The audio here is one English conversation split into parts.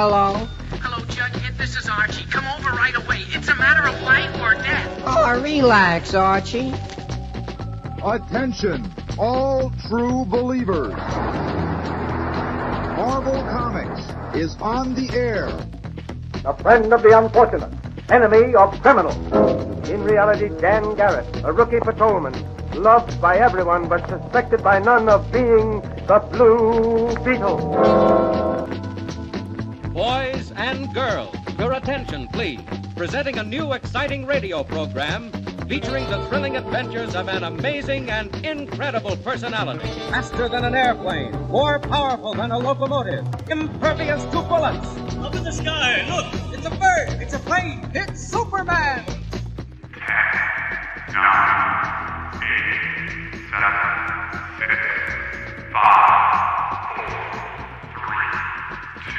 Hello? Hello, Jughead. This is Archie. Come over right away. It's a matter of life or death. Oh, relax, Archie. Attention, all true believers. Marvel Comics is on the air. A friend of the unfortunate, enemy of criminals. In reality, Dan Garrett, a rookie patrolman, loved by everyone but suspected by none of being the Blue Beetle. Boys and girls, your attention, please. Presenting a new exciting radio program featuring the thrilling adventures of an amazing and incredible personality. Faster than an airplane, more powerful than a locomotive, impervious to bullets. Up in the sky, look! It's a bird, it's a plane, it's Superman! 10, 9, 8, 7, 6, 5, 4, 3, 2,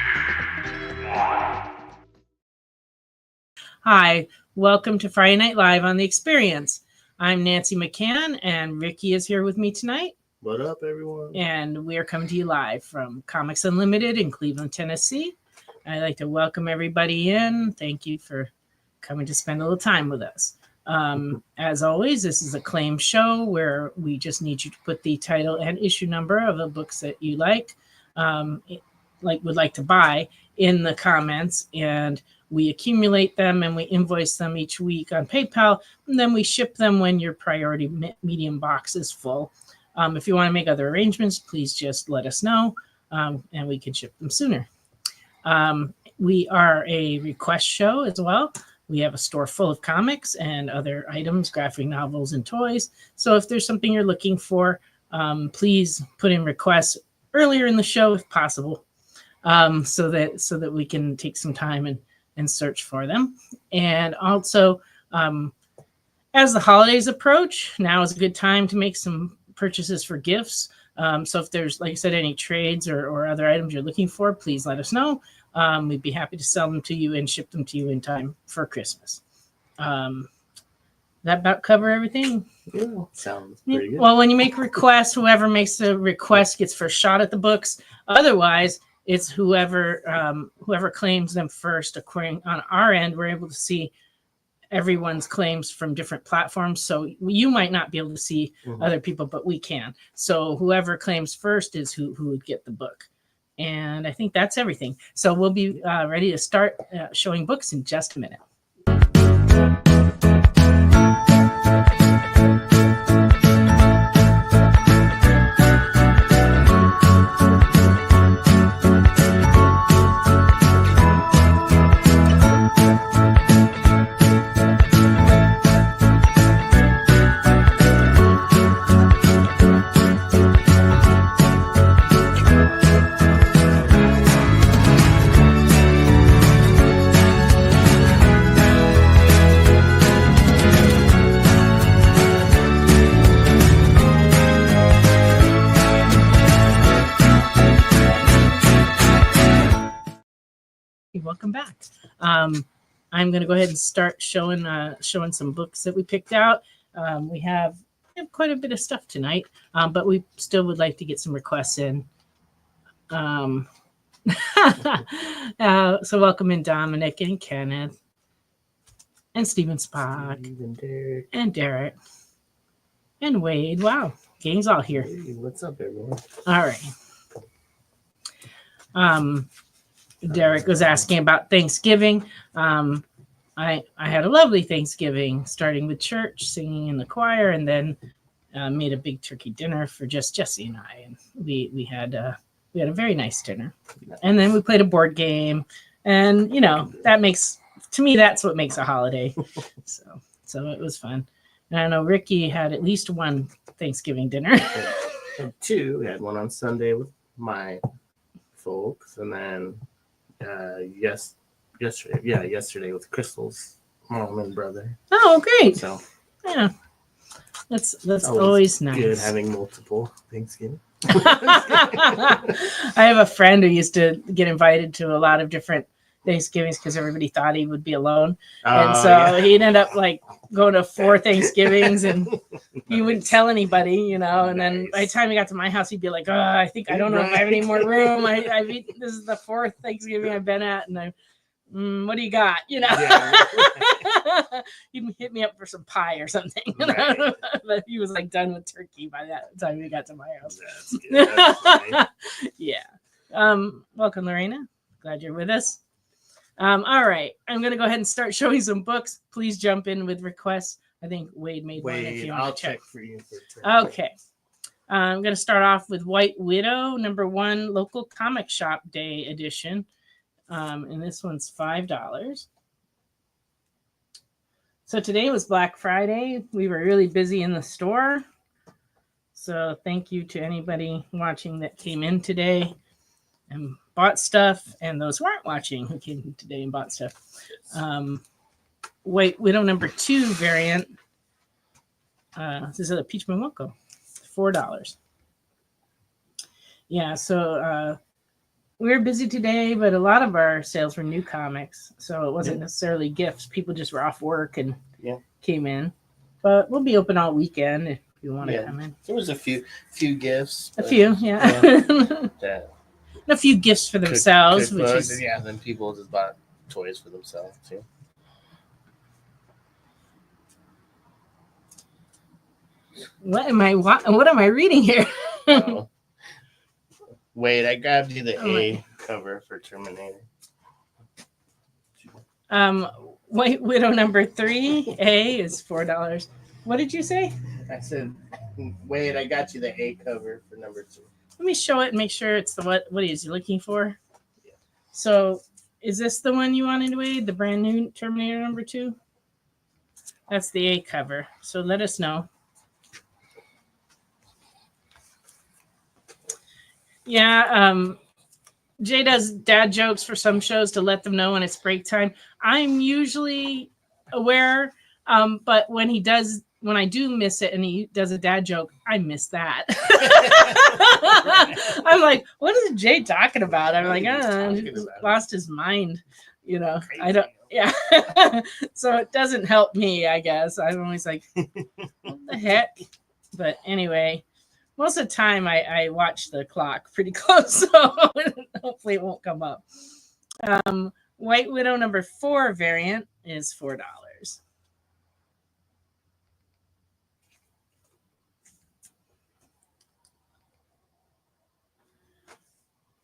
1. Hi, welcome to Friday Night Live on The Experience. I'm Nancy McCann, and Ricky is here with me tonight. What up, everyone? And we are coming to you live from Comics Unlimited in Cleveland, Tennessee. I'd like to welcome everybody in. Thank you for coming to spend a little time with us. As always, this is a claim show where we just need you to put the title and issue number of the books that you would like to buy in the comments, and we accumulate them and we invoice them each week on PayPal, and then we ship them when your priority medium box is full. If you want to make other arrangements, please just let us know, and we can ship them sooner. We are a request show as well. We have a store full of comics and other items, graphic novels and toys. So if there's something you're looking for, please put in requests earlier in the show if possible, so that we can take some time and search for them. And also, as the holidays approach, now is a good time to make some purchases for gifts. So if there's, like I said, any trades or other items you're looking for, please let us know. We'd be happy to sell them to you and ship them to you in time for Christmas. That about cover everything? Yeah, sounds pretty good. Well, when you make requests, whoever makes the request gets first shot at the books. Otherwise, it's whoever claims them first. According on our end, we're able to see everyone's claims from different platforms. So you might not be able to see other people, but we can. So whoever claims first is who would get the book. And I think that's everything. So we'll be ready to start showing books in just a minute. Welcome back. I'm going to go ahead and start showing some books that we picked out. We have quite a bit of stuff tonight, but we still would like to get some requests in. So welcome in Dominic and Kenneth and Stephen Spock and Derek and Wade. Wow, gang's all here. Hey, what's up, everyone? All right. Derek was asking about Thanksgiving. I had a lovely Thanksgiving, starting with church, singing in the choir, and then made a big turkey dinner for just Jesse and I. And we had a very nice dinner. And then we played a board game, and to me that's what makes a holiday. So it was fun. And I know Ricky had at least one Thanksgiving dinner. And two. We had one on Sunday with my folks, and then yesterday with Crystal's mom and brother. Oh, great! So yeah, that's always nice. Good having multiple Thanksgiving. I have a friend who used to get invited to a lot of different Thanksgivings because everybody thought he would be alone. And so he ended up like going to 4 Thanksgivings and he wouldn't tell anybody, you know. And then by the time he got to my house, he'd be like, "Oh, I think I don't know if I have any more room. This is the 4th Thanksgiving I've been at, and what do you got?" You know, he'd hit me up for some pie or something. You know? But he was like done with turkey by that time he got to my house. That's good. That's funny. Yeah. Welcome, Lorena. Glad you're with us. All right. I'm going to go ahead and start showing some books. Please jump in with requests. I think Wade made one if you want I'll to check. for you. Okay. I'm going to start off with White Widow, #1, Local Comic Shop Day edition. And this one's $5. So today was Black Friday. We were really busy in the store. So thank you to anybody watching that came in today and bought stuff, and those who aren't watching who came in today and bought stuff. White Widow #2 variant. This is a Peach Momoko, $4. Yeah, so we were busy today, but a lot of our sales were new comics, so it wasn't necessarily gifts. People just were off work and came in. But we'll be open all weekend if you want to come in. There was a few gifts. A few, a few gifts for themselves, which is then people just bought toys for themselves too. What am I reading here? Wait, I grabbed you the A cover for Terminator. White Widow #3, A is $4. What did you say? I said, wait, I got you the A cover for #2. Let me show it and make sure it's the what is you looking for. Yeah. So is this the one you wanted, Wade? The brand new Terminator #2? That's the A cover. So let us know. Yeah, Jay does dad jokes for some shows to let them know when it's break time. I'm usually aware, but when I do miss it and he does a dad joke, I miss that. I'm like, what is Jay talking about? I'm like, he lost his mind. You know, crazy. I don't, yeah. So it doesn't help me, I guess. I'm always like, what the heck? But anyway, most of the time I watch the clock pretty close, so hopefully it won't come up. White Widow #4 variant is $4.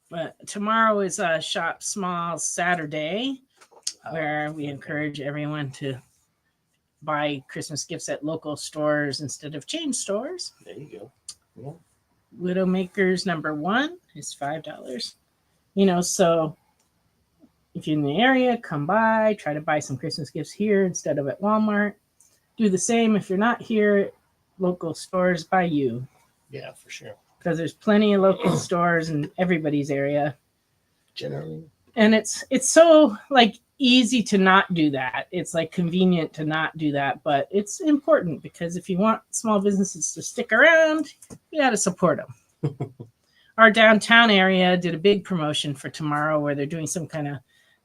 But tomorrow is Shop Small Saturday, where we encourage everyone to buy Christmas gifts at local stores instead of chain stores. There you go. Yeah. Widowmakers #1 is $5. You know, so if you're in the area, come by, try to buy some Christmas gifts here instead of at Walmart. Do the same if you're not here, local stores by you. Yeah, for sure. Because there's plenty of local stores in everybody's area. Generally. And it's so like easy to not do that. It's like convenient to not do that, but it's important because if you want small businesses to stick around, you got to support them. Our downtown area did a big promotion for tomorrow where they're doing some kind of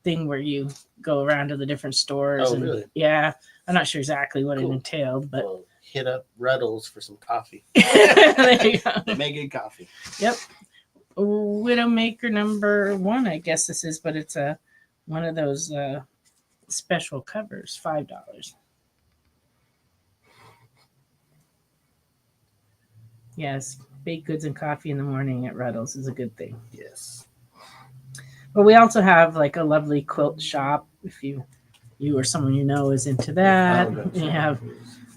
thing where you go around to the different stores. Oh, really? Yeah. I'm not sure exactly what it entailed, but well, hit up Ruddles for some coffee. There you go. They make good coffee. Yep. Widowmaker #1, I guess this is, but it's one of those special covers, $5. Yes, baked goods and coffee in the morning at Ruddles is a good thing. Yes. But we also have like a lovely quilt shop if you or someone you know is into that.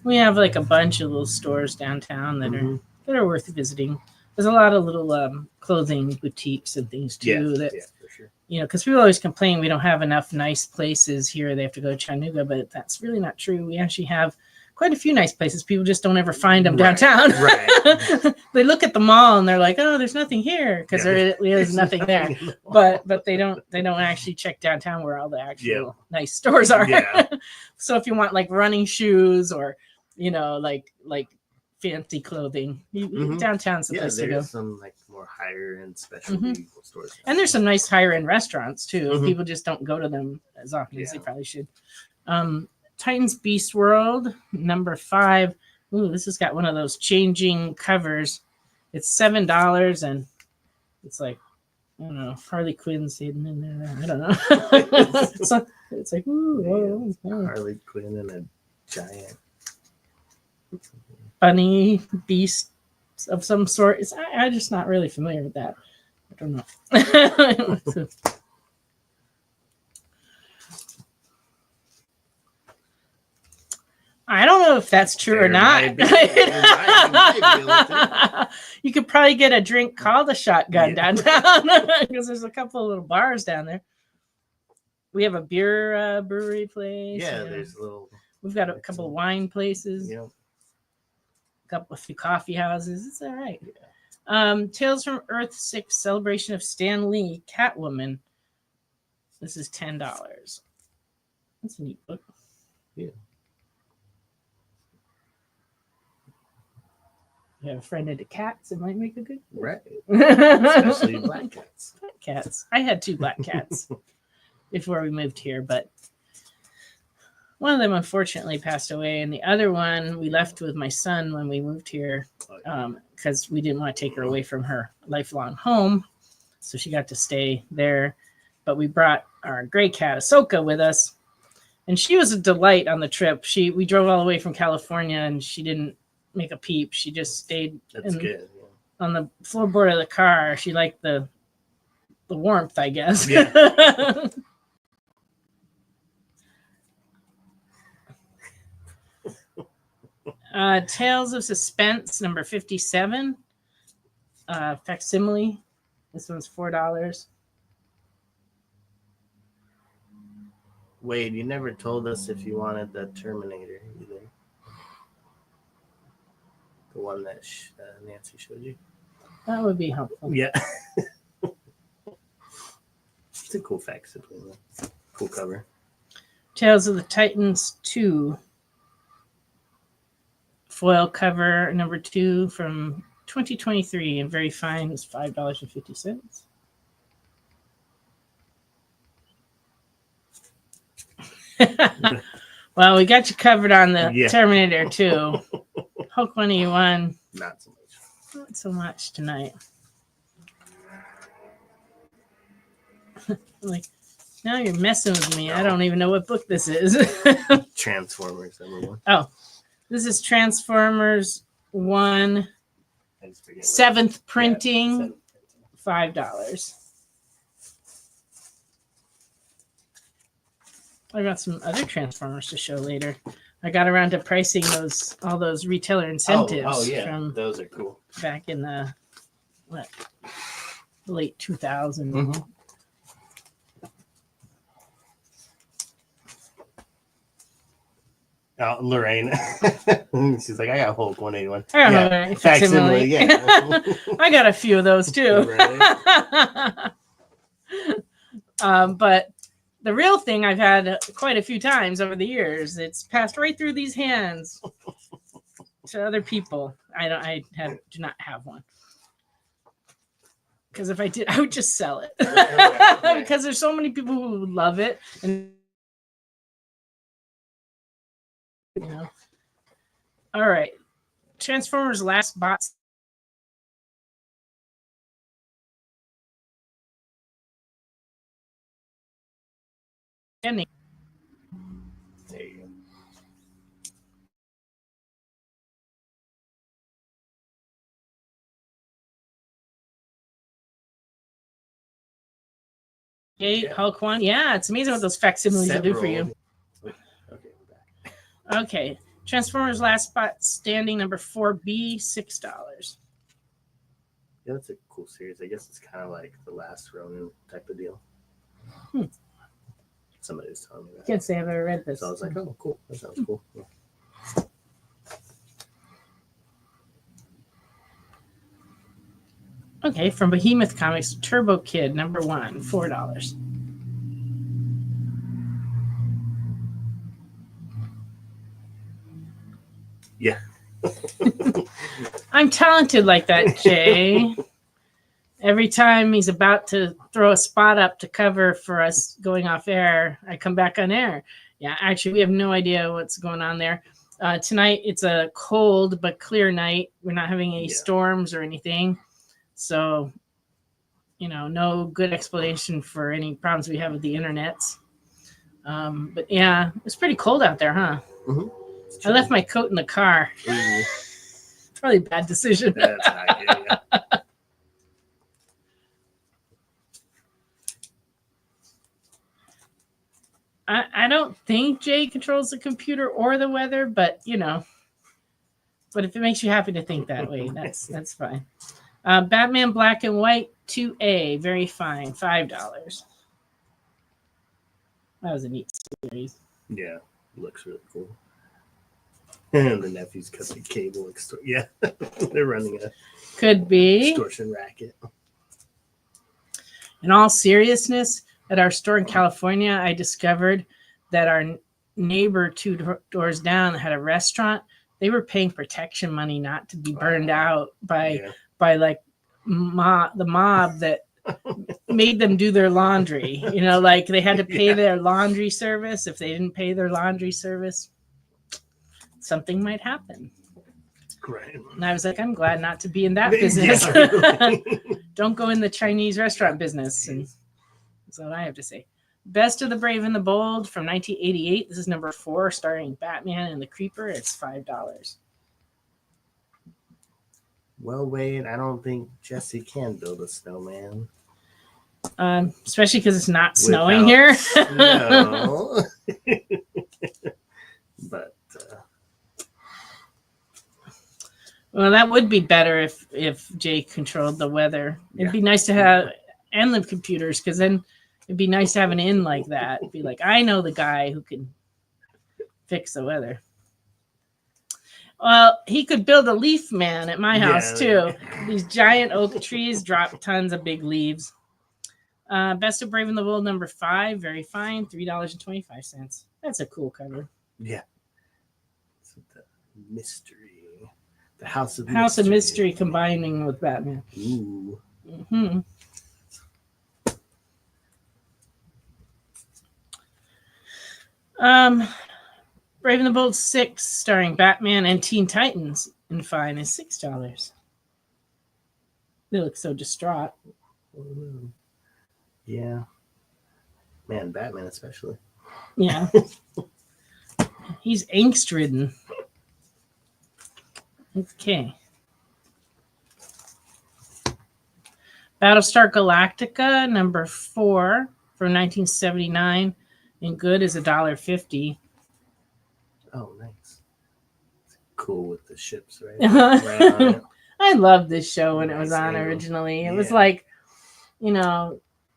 We have like a bunch of little stores downtown that are worth visiting. There's a lot of little clothing boutiques and things too for sure. You know, because people always complain we don't have enough nice places here. They have to go to Chattanooga, but that's really not true. We actually have quite a few nice places. People just don't ever find them downtown. Right. They look at the mall and they're like, "Oh, there's nothing here," because there is nothing there. But they don't actually check downtown where all the actual nice stores are. Yeah. So if you want like running shoes or like fancy clothing. Downtown's the place to go. There's some like more higher end specialty stores. And there's some nice higher end restaurants too. People just don't go to them as often as they probably should. Titan's Beast World, number 5. Ooh, this has got one of those changing covers. It's $7 and it's like, I don't know, Harley Quinn's hidden in there. I don't know. So it's like, ooh, Harley Quinn and a giant bunny beast of some sort. I'm just not really familiar with that. I don't know. I don't know if that's true or not. You could probably get a drink called a shotgun downtown because there's a couple of little bars down there. We have a beer brewery place. Yeah, there's a little. We've got a couple of wine places. Yeah. A few coffee houses. It's all right. Tales from Earth 6 Celebration of Stan Lee, Catwoman. This is $10. That's a neat book. Yeah. You have a friend into cats, it might make a good book. Right. Especially black cats. Black cats. I had 2 black cats before we moved here, but one of them unfortunately passed away, and the other one we left with my son when we moved here because we didn't want to take her away from her lifelong home, so she got to stay there. But we brought our gray cat Ahsoka with us, and she was a delight on the trip. We drove all the way from California, and she didn't make a peep. She just stayed on the floorboard of the car. She liked the warmth, I guess. Yeah. Tales of Suspense, number 57. Facsimile. This one's $4. Wade, you never told us if you wanted the Terminator either. The one that Nancy showed you. That would be helpful. Yeah. It's a cool facsimile. Cool cover. Tales of the Titans 2. Foil cover number 2 from 2023 and very fine. It's $5.50. Well, we got you covered on the Terminator 2. Hulk 181. Not so much. Not so much tonight. Like, now you're messing with me. No. I don't even know what book this is. Transformers, everyone. Oh, this is Transformers 1. 7th printing. $5. I got some other Transformers to show later. I got around to pricing all those retailer incentives. Oh yeah, from those are cool. Back in the late 2000s. Mm-hmm. Lorraine. She's like, I got Hulk 181. I got facsimile. Yeah. I got a few of those too. But the real thing I've had quite a few times over the years. It's passed right through these hands to other people. I do not have one. Because if I did, I would just sell it. Because there's so many people who would love it. And all right. Transformers Last Bots. There you go. Okay, Hulk 1. Yeah, it's amazing what those facsimiles will do for you. Okay, we're back. Okay. Transformers Last Spot Standing number 4B, $6. Yeah, that's a cool series. I guess it's kind of like the Last Ronin type of deal. Somebody was telling me that. Can't say I've ever read this. So I was like, oh, cool. That sounds cool. Yeah. Okay, from Behemoth Comics, Turbo Kid, number 1, $4. Yeah. I'm talented like that, Jay. Every time he's about to throw a spot up to cover for us going off air, I come back on air. Yeah, actually, we have no idea what's going on there. Tonight, it's a cold but clear night. We're not having any storms or anything. So, no good explanation for any problems we have with the internets. But yeah, it's pretty cold out there, huh? Mm-hmm. I left my coat in the car. Probably a bad decision. That's not good, yeah. I don't think Jay controls the computer or the weather, but but if it makes you happy to think that way, that's fine. Batman Black and White 2A, very fine, $5. That was a neat series. Yeah, looks really cool. And the nephew's cut the cable extortion. Yeah, they're running a could be extortion racket. In all seriousness, at our store in California, I discovered that our neighbor 2 doors down had a restaurant. They were paying protection money not to be burned out by like the mob that made them do their laundry. Like they had to pay their laundry service. If they didn't pay their laundry service, something might happen. Right. And I was like, I'm glad not to be in that business. Don't go in the Chinese restaurant business. And that's what I have to say. Best of the Brave and the Bold from 1988. This is number 4, starring Batman and the Creeper. It's $5. Well, Wade, I don't think Jesse can build a snowman. Especially because it's not snowing here. No. But well, that would be better if Jay controlled the weather. It'd be nice to have, and the computers, because then it'd be nice to have an in like that. It'd be like, I know the guy who can fix the weather. Well, he could build a leaf man at my house too. These giant oak trees drop tons of big leaves. Best of Brave and the Bold number 5, very fine, $3.25. That's a cool cover. Yeah. So the mystery. The House of Mystery combining with Batman. Ooh. Mm-hmm. Brave and the Bold 6, starring Batman and Teen Titans, in fine is $6. They look so distraught. Yeah. Man, Batman especially. Yeah. He's angst-ridden. Okay. Battlestar Galactica, number 4, from 1979. And good is $1.50. Oh, nice. It's cool with the ships, right? Right on it. I loved this show when it was on originally. It was like,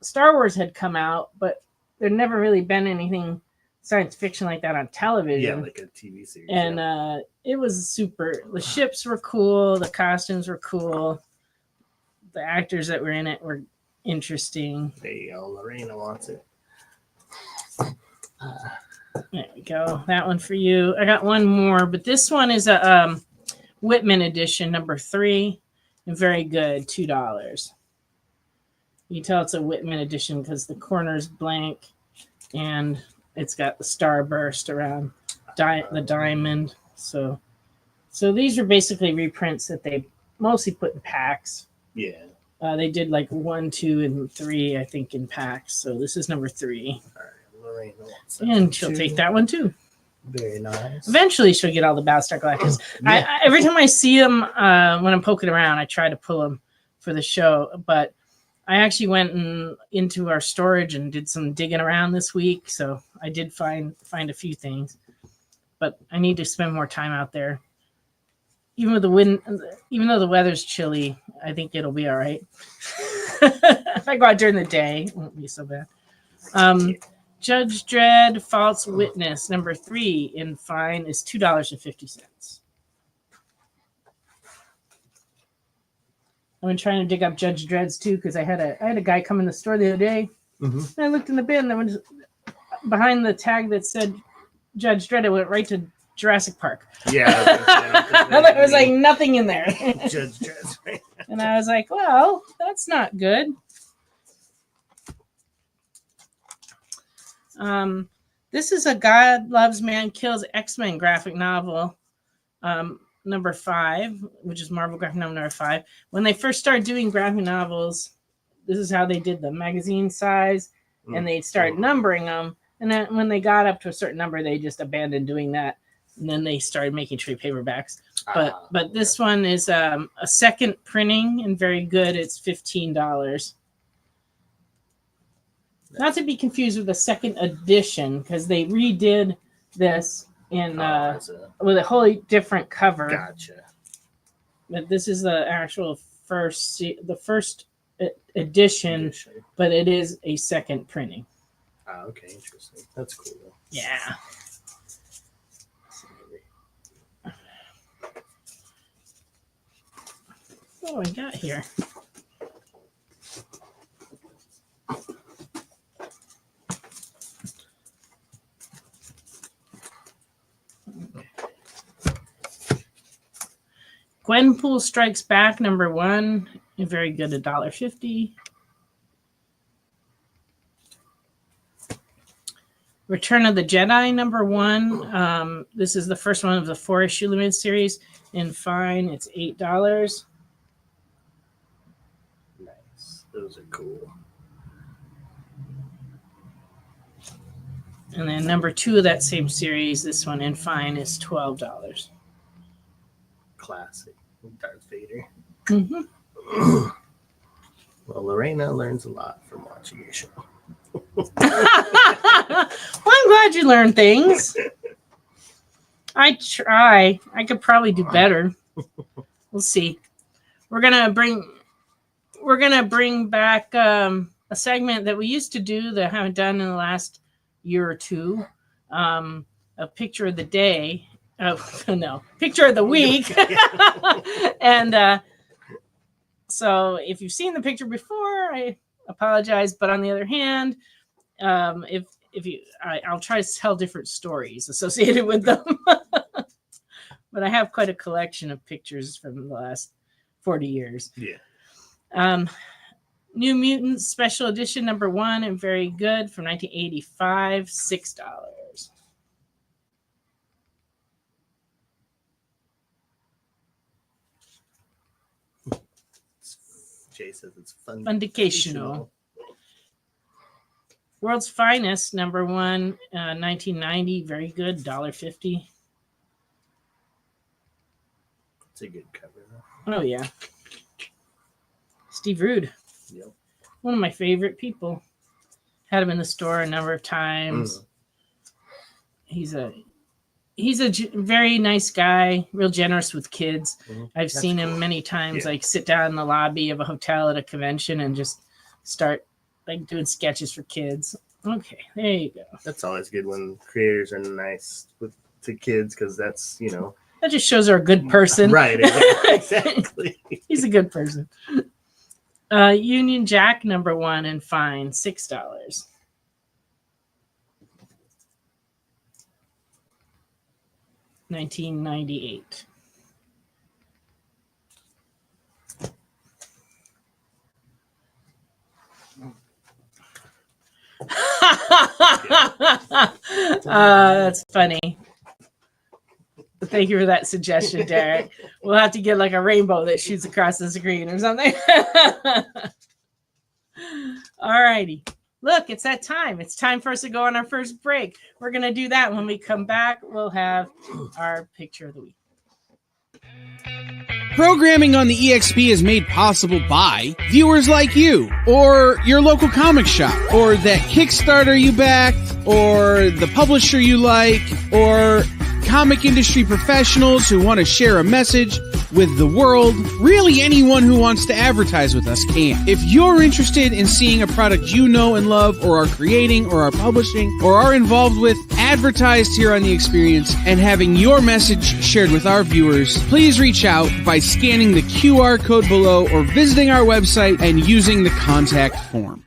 Star Wars had come out, but there'd never really been anything science fiction like that on television. Yeah, like a TV series. And it was super. The ships were cool. The costumes were cool. The actors that were in it were interesting. There you go. Lorena wants it. There we go. That one for you. I got one more, but this one is a Whitman edition, number 3, and very good, $2. You can tell it's a Whitman edition because the corner's blank, and it's got the starburst around the diamond. So these are basically reprints that they mostly put in packs. Yeah. They did like 1, 2, and 3, I think, in packs. So this is number 3. All right, Lorena wants and she'll take that one too. Very nice. Eventually, she'll get all the Battlestar Galacticas. I every time I see them when I'm poking around, I try to pull them for the show. But I actually went into our storage and did some digging around this week, so I did find a few things. But I need to spend more time out there. Even with the wind, even though the weather's chilly, I think it'll be all right. If I go out during the day, it won't be so bad. Judge Dredd, False Witness, number 3 in fine is $2.50. I've been trying to dig up Judge Dredd's too because I had a guy come in the store the other day. Mm-hmm. And I looked in the bin. That was behind the tag that said Judge Dredd. I went right to Jurassic Park. Yeah. There was like nothing in there. Judge Dredd, right? And I was like, well, that's not good. This is a God Loves Man Kills X-Men graphic novel, number 5, which is Marvel graphic novel number 5. When they first started doing graphic novels, this is how they did the magazine size, and they started numbering them. And then when they got up to a certain number, they just abandoned doing that. And then they started making trade paperbacks. But this one is a second printing and very good. It's $15. Not to be confused with the second edition, because they redid this in with a wholly different cover. Gotcha. But this is the actual first edition, but it is a second printing. Okay, interesting. That's cool. Though. Yeah. What do we got here? Gwenpool Strikes Back, number 1. Very good, $1.50. Return of the Jedi, number 1. This is the first one of the 4-issue limited series. In fine, it's $8. Nice. Those are cool. And then number 2 of that same series, this one in fine, is $12. Classic. Darth Vader. Mm-hmm. Well, Lorena learns a lot from watching your show. Well, I'm glad you learned things. I try. I could probably do better. We'll see. We're gonna bring back a segment that we used to do that I haven't done in the last year or two. A picture of the day. Oh no, picture of the week. And so if you've seen the picture before, I apologize. But on the other hand, if you, I'll try to tell different stories associated with them. But I have quite a collection of pictures from the last 40 years. Yeah. New Mutants Special Edition number 1 and very good from 1985, $6. Jay says it's fun. Fundicational. World's Finest, number 1, 1990, very good, $1.50. It's a good cover. Oh, yeah. Steve Rude. Yep. One of my favorite people. Had him in the store a number of times. He's a very nice guy, real generous with kids. I've seen him many times, like sit down in the lobby of a hotel at a convention and just start like doing sketches for kids. Okay, there you go. That's always good when creators are nice to kids, because that's, that just shows they're a good person. Right, exactly. He's a good person. Union Jack, number 1 and fine, $6. $19.98. That's funny. Thank you for that suggestion, Derek. We'll have to get like a rainbow that shoots across the screen or something. All righty. Look, it's that time. It's time for us to go on our first break. We're going to do that. When we come back, we'll have our picture of the week. Programming on the EXP is made possible by viewers like you, or your local comic shop, or that Kickstarter you backed, or the publisher you like, or comic industry professionals who want to share a message with the world. Really, anyone who wants to advertise with us can. If you're interested in seeing a product you know and love, or are creating, or are publishing, or are involved with, advertised here on The Experience, and having your message shared with our viewers, please reach out by scanning the QR code below or visiting our website and using the contact form.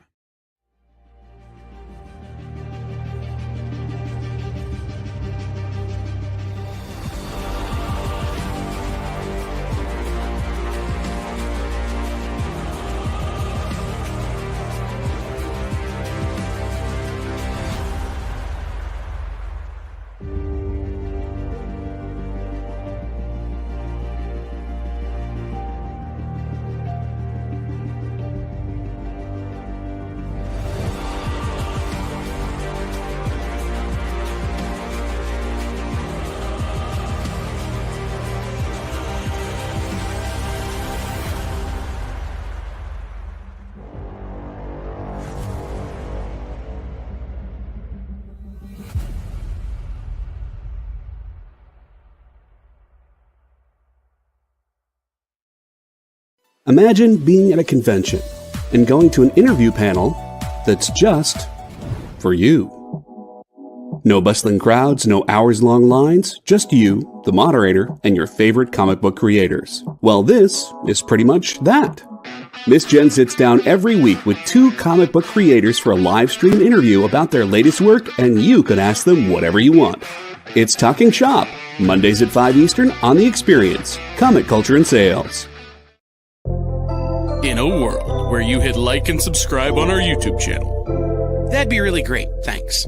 Imagine being at a convention and going to an interview panel that's just for you. No bustling crowds, no hours-long lines, just you, the moderator, and your favorite comic book creators. Well, this is pretty much that. Miss Jen sits down every week with 2 comic book creators for a live stream interview about their latest work, and you can ask them whatever you want. It's Talking Shop, Mondays at 5 Eastern on The Experience, Comic Culture and Sales. In a world where you hit like and subscribe on our YouTube channel. That'd be really great. Thanks.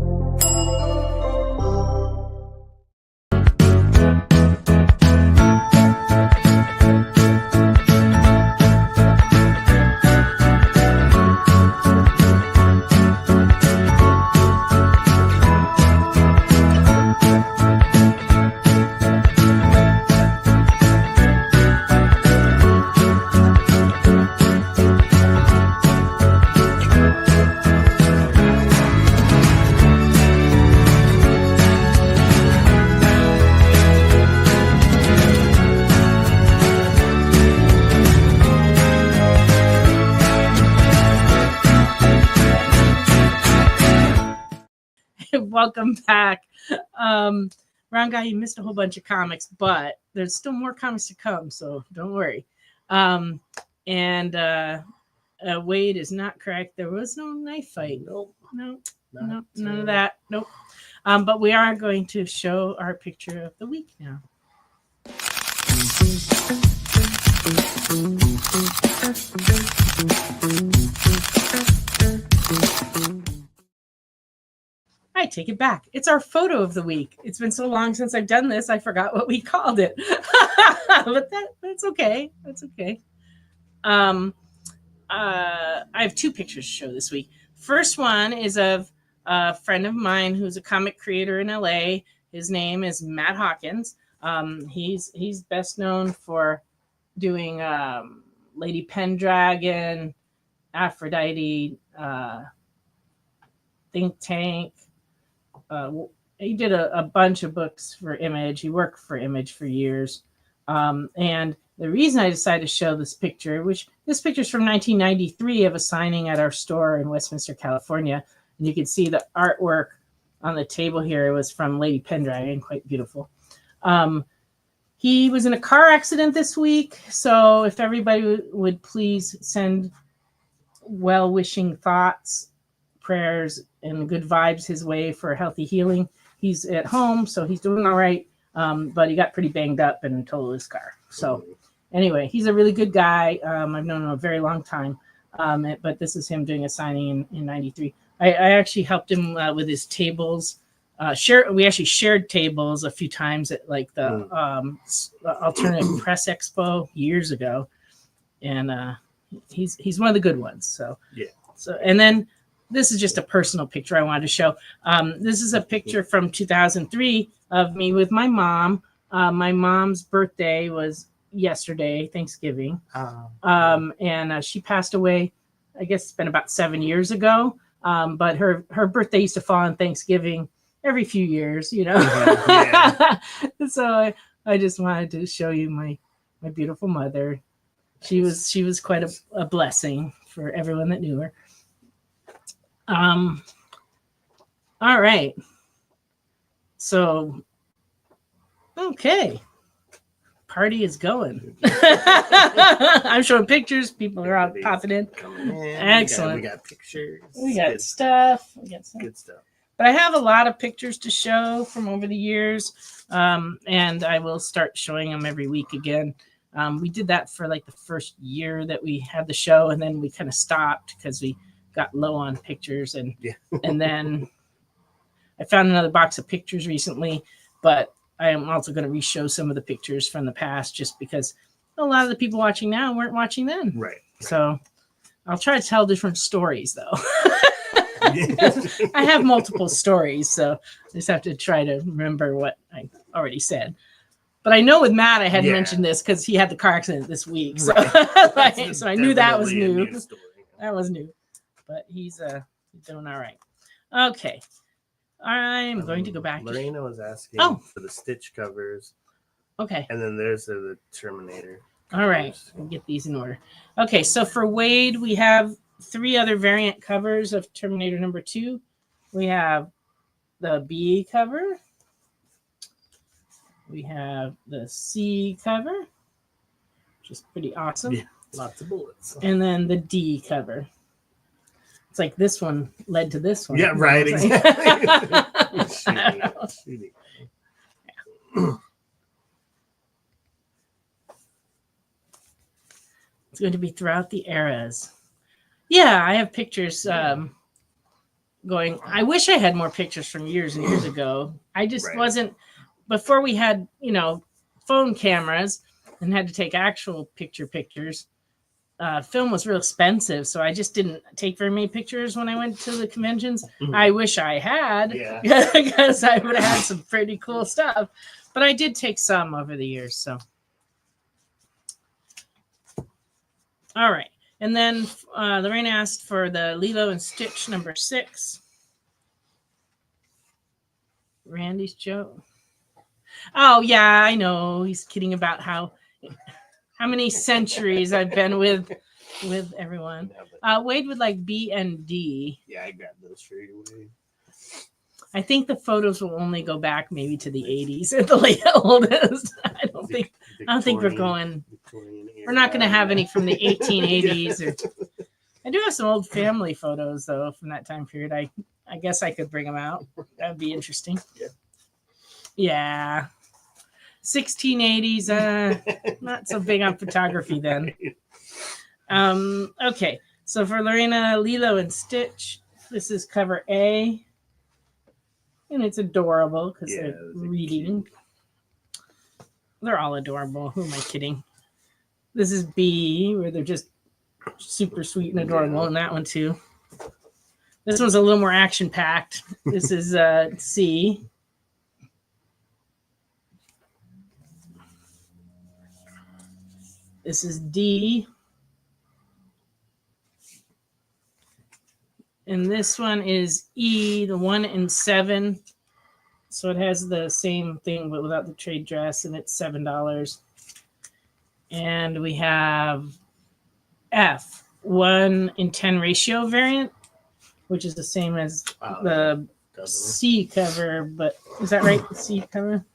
Welcome back. Round Guy, you missed a whole bunch of comics, but there's still more comics to come, so don't worry. Wade is not correct. There was no knife fight. Nope. None of that. Nope. But we are going to show our picture of the week now. I take it back. It's our photo of the week. It's been so long since I've done this, I forgot what we called it. But that's okay. That's okay. I have 2 pictures to show this week. First one is of a friend of mine who's a comic creator in LA. His name is Matt Hawkins. He's best known for doing Lady Pendragon, Aphrodite, Think Tank. He did a bunch of books for Image. He worked for Image for years. And the reason I decided to show this picture, this picture is from 1993 of a signing at our store in Westminster, California. And you can see the artwork on the table here was from Lady Pendragon, quite beautiful. He was in a car accident this week. So if everybody would please send well-wishing thoughts, prayers, and good vibes his way for healthy healing. He's at home, so he's doing all right, but he got pretty banged up and totaled his car. So anyway, he's a really good guy. I've known him a very long time, but this is him doing a signing in 93. I actually helped him with his tables. We actually shared tables a few times at like the Alternative Press Expo years ago, and he's one of the good ones. So yeah. So and then this is just a personal picture I wanted to show. This is a picture from 2003 of me with my mom. My mom's birthday was yesterday, Thanksgiving, and she passed away. I guess it's been about 7 years ago. But her birthday used to fall on Thanksgiving every few years, you know. Yeah. So I just wanted to show you my beautiful mother. She was quite a blessing for everyone that knew her. All right. So, okay. Party is going. I'm showing pictures. People are all popping in. Excellent. We got pictures. We got stuff. We got some good stuff. But I have a lot of pictures to show from over the years, and I will start showing them every week again. We did that for like the first year that we had the show, and then we kind of stopped because we got low on pictures, and then I found another box of pictures recently, but I am also going to re-show some of the pictures from the past just because a lot of the people watching now weren't watching then. Right. So I'll try to tell different stories, though. I have multiple stories, so I just have to try to remember what I already said. But I know with Matt, I hadn't mentioned this because he had the car accident this week. So, so I knew that was new. That was new. But he's doing all right. Okay. I'm going to go back. Lorena was asking for the Stitch covers. Okay. And then there's the Terminator. All right, we'll get these in order. Okay, so for Wade, we have 3 other variant covers of Terminator number 2. We have the B cover. We have the C cover, which is pretty awesome. Yeah, lots of bullets. And then the D cover. It's like this one led to this one. Yeah, right, exactly. Shooting. It's going to be throughout the eras. Yeah, I have pictures going. I wish I had more pictures from years and years ago. I just wasn't, before we had, phone cameras and had to take actual pictures. Film was real expensive, so I just didn't take very many pictures when I went to the conventions. Mhm. I wish I had, Yeah. because I would have had some pretty cool stuff. But I did take some over the years, so. All right. And then Lorraine asked for the Lilo and Stitch number 6. Randy's joke. Oh, yeah, I know. He's kidding about how many centuries I've been with everyone. Wade would like B and D. Yeah, I grabbed those for you, Wade. I think the photos will only go back maybe to the 80s at the oldest. I don't think we're going. We're not going to have any from the 1880s. I do have some old family photos though from that time period. I guess I could bring them out. That would be interesting. Yeah. 1680s. Not so big on photography then. Okay. So for Lorena, Lilo and Stitch, this is cover A. And it's adorable because they're reading. They're all adorable. Who am I kidding? This is B, where they're just super sweet and adorable. And that one too. This one's a little more action-packed. This is C. This is D. And this one is E, the 1 in 7. So it has the same thing, but without the trade dress, and it's $7. And we have F, 1 in 10 ratio variant, which is the same as the C cover, but is that right? The C cover?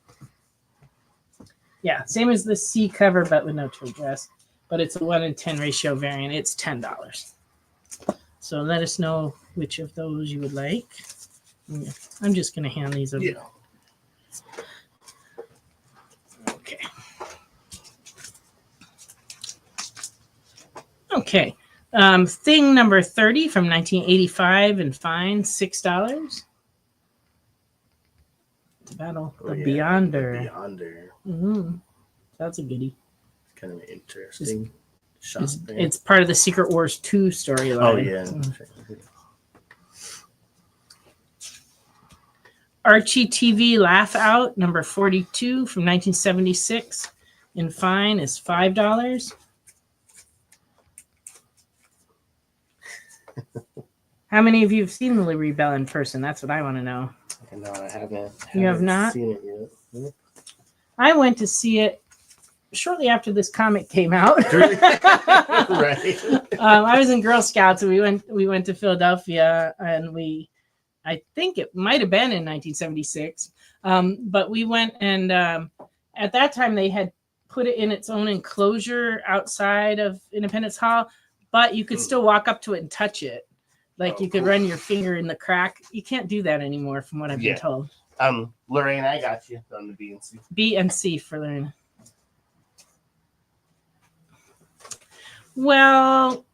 Yeah, same as the C cover, but with no trade dress. But it's a 1 in 10 ratio variant. It's $10. So let us know which of those you would like. I'm just going to hand these over. Yeah. Okay. Okay. Thing number 30 from 1985 and fine, $6. The Battle of Beyonder. Mm-hmm. That's a goodie. Kind of interesting. It's part of the Secret Wars 2 storyline. Oh, yeah. Archie TV Laugh Out, number 42 from 1976. In fine is $5. How many of you have seen the Liberty Bell in person? That's what I want to know. No, I haven't. You have not? Seen it yet. I went to see it shortly after this comic came out. Right. I was in Girl Scouts, and we went to Philadelphia, and I think it might have been in 1976, but we went, and at that time they had put it in its own enclosure outside of Independence Hall, but you could still walk up to it and touch it. Like you could run your finger in the crack. You can't do that anymore, from what I've been told. Lorraine, I got you on the B and C. B and C for Lorraine. Well,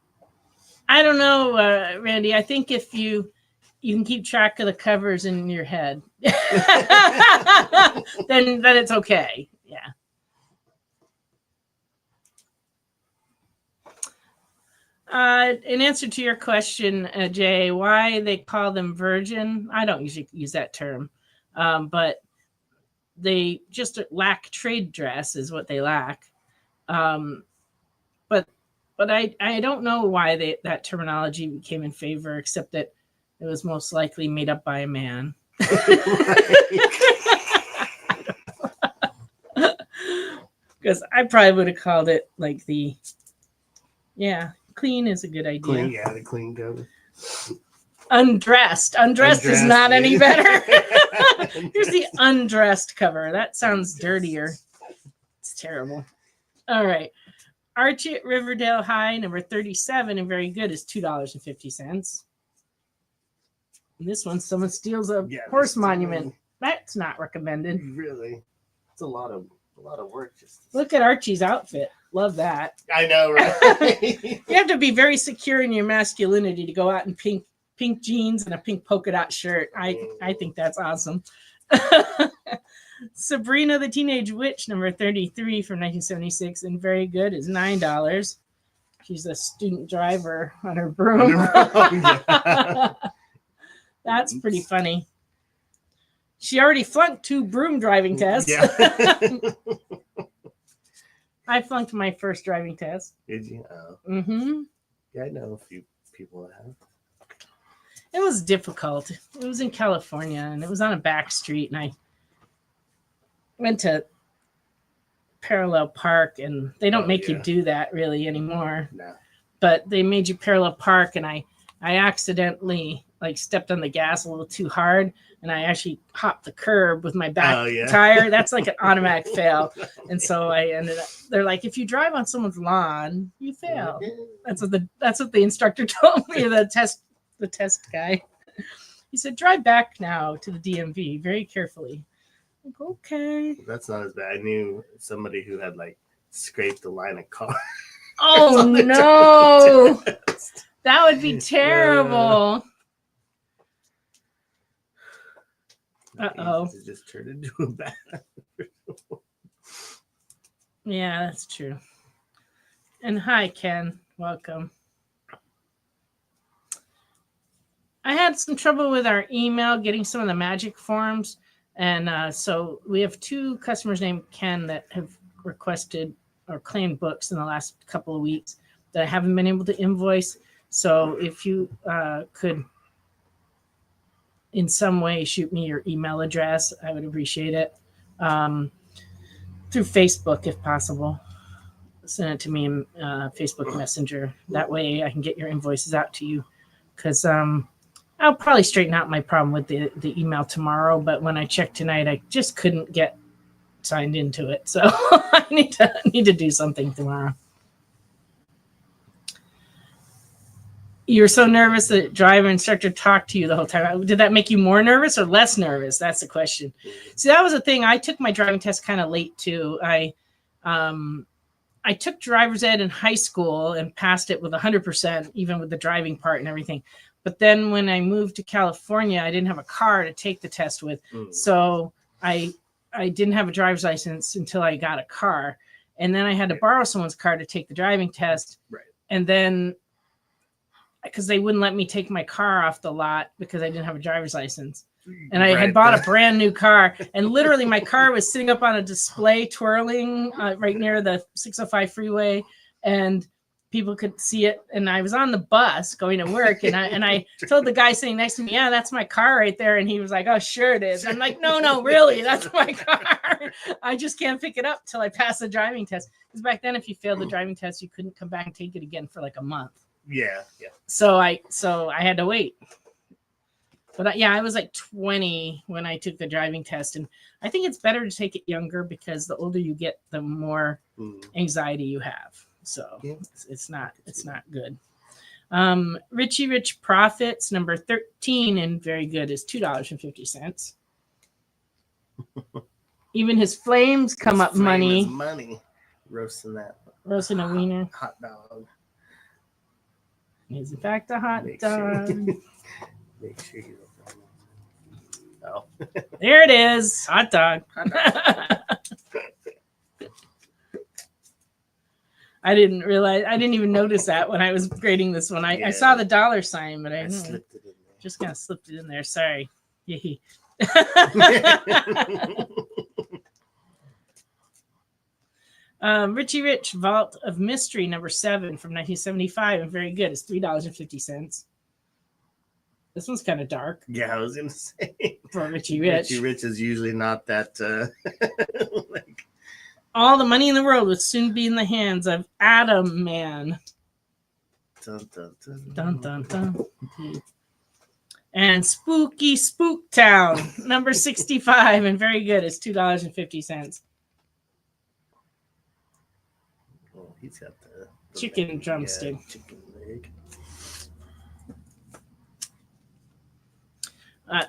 I don't know, Randy. I think if you can keep track of the covers in your head, then it's okay. Yeah. In answer to your question, Jay, why they call them virgin, I don't usually use that term, but they just lack trade dress is what they lack. But I don't know why that terminology became in favor, except that it was most likely made up by a man. Because I probably would have called it like clean is a good idea. Clean, yeah, the clean cover. Undressed is not any better. Here's the undressed cover. That sounds dirtier. It's terrible. All right. Archie at Riverdale High, number 37, and very good, is $2.50. And this one, someone steals a horse monument. That's not recommended. Really? It's a lot of work. Just look at Archie's outfit. Love that. I know, right? You have to be very secure in your masculinity to go out in pink jeans and a pink polka dot shirt. I think that's awesome. Sabrina the Teenage Witch, number 33 from 1976, and very good, is $9. She's a student driver on her broom. That's pretty funny. She already flunked 2 broom driving tests. Yeah. I flunked my first driving test. Did you? Oh. Mm-hmm. Yeah, I know a few people that have. It was difficult. It was in California, and it was on a back street, and I went to parallel park, and they don't make you do that really anymore. No. But they made you parallel park, and I accidentally stepped on the gas a little too hard, and I actually hopped the curb with my back tire. That's like an automatic fail. And so I ended up, they're like, if you drive on someone's lawn, you fail. That's what the instructor told me, the test guy. He said, drive back now to the DMV very carefully. I'm like, okay. That's not as bad. I knew somebody who had scraped the line of car. Oh no. That would be terrible. Uh-oh. It just turned into a bad. Yeah, that's true. And hi, Ken. Welcome. I had some trouble with our email getting some of the magic forms. And so we have 2 customers named Ken that have requested or claimed books in the last couple of weeks that I haven't been able to invoice. So if you could in some way shoot me your email address, I would appreciate it. Through Facebook, if possible. Send it to me in Facebook Messenger. That way I can get your invoices out to you. Because I'll probably straighten out my problem with the email tomorrow. But when I checked tonight, I just couldn't get signed into it. So I need to do something tomorrow. You were so nervous that driver instructor talked to you the whole time. Did that make you more nervous or less nervous? That's the question. See, that was the thing. I took my driving test kind of late too. I took driver's ed in high school and passed it with 100%, even with the driving part and everything. But then when I moved to California, I didn't have a car to take the test with. So I didn't have a driver's license until I got a car. And then I had to borrow someone's car to take the driving test. Right. And then because they wouldn't let me take my car off the lot because I didn't have a driver's license. And I had bought a brand new car, and literally my car was sitting up on a display twirling right near the 605 freeway, and people could see it. And I was on the bus going to work, and I told the guy sitting next to me, yeah, that's my car right there. And he was like, oh, sure it is. I'm like, no, really, that's my car. I just can't pick it up till I pass the driving test. Because back then, if you failed the driving test, you couldn't come back and take it again for like a month. Yeah. So I had to wait. But I was like 20 when I took the driving test, and I think it's better to take it younger because the older you get, the more anxiety you have. So it's not good. Richie Rich Profits, number 13, and very good, is $2.50. Even his flames come up money. Roasting a wiener. Hot dog. Is in fact a hot dog. Make sure you don't. Oh. There it is. Hot dog. I didn't even notice that when I was grading this one. I saw the dollar sign, but I slipped it in there. Just kind of slipped it in there. Sorry. Richie Rich, Vault of Mystery, number 7 from 1975, and very good. It's $3.50. This one's kind of dark. Yeah, I was gonna say for Richie Rich. Richie Rich is usually not that All the money in the world would soon be in the hands of Adam Man. Dun, dun, dun. Dun, dun, dun. And Spooky Spook Town, number 65, and very good. It's $2.50. Oh, he's got the Chicken leg. drumstick. Yeah, chicken leg.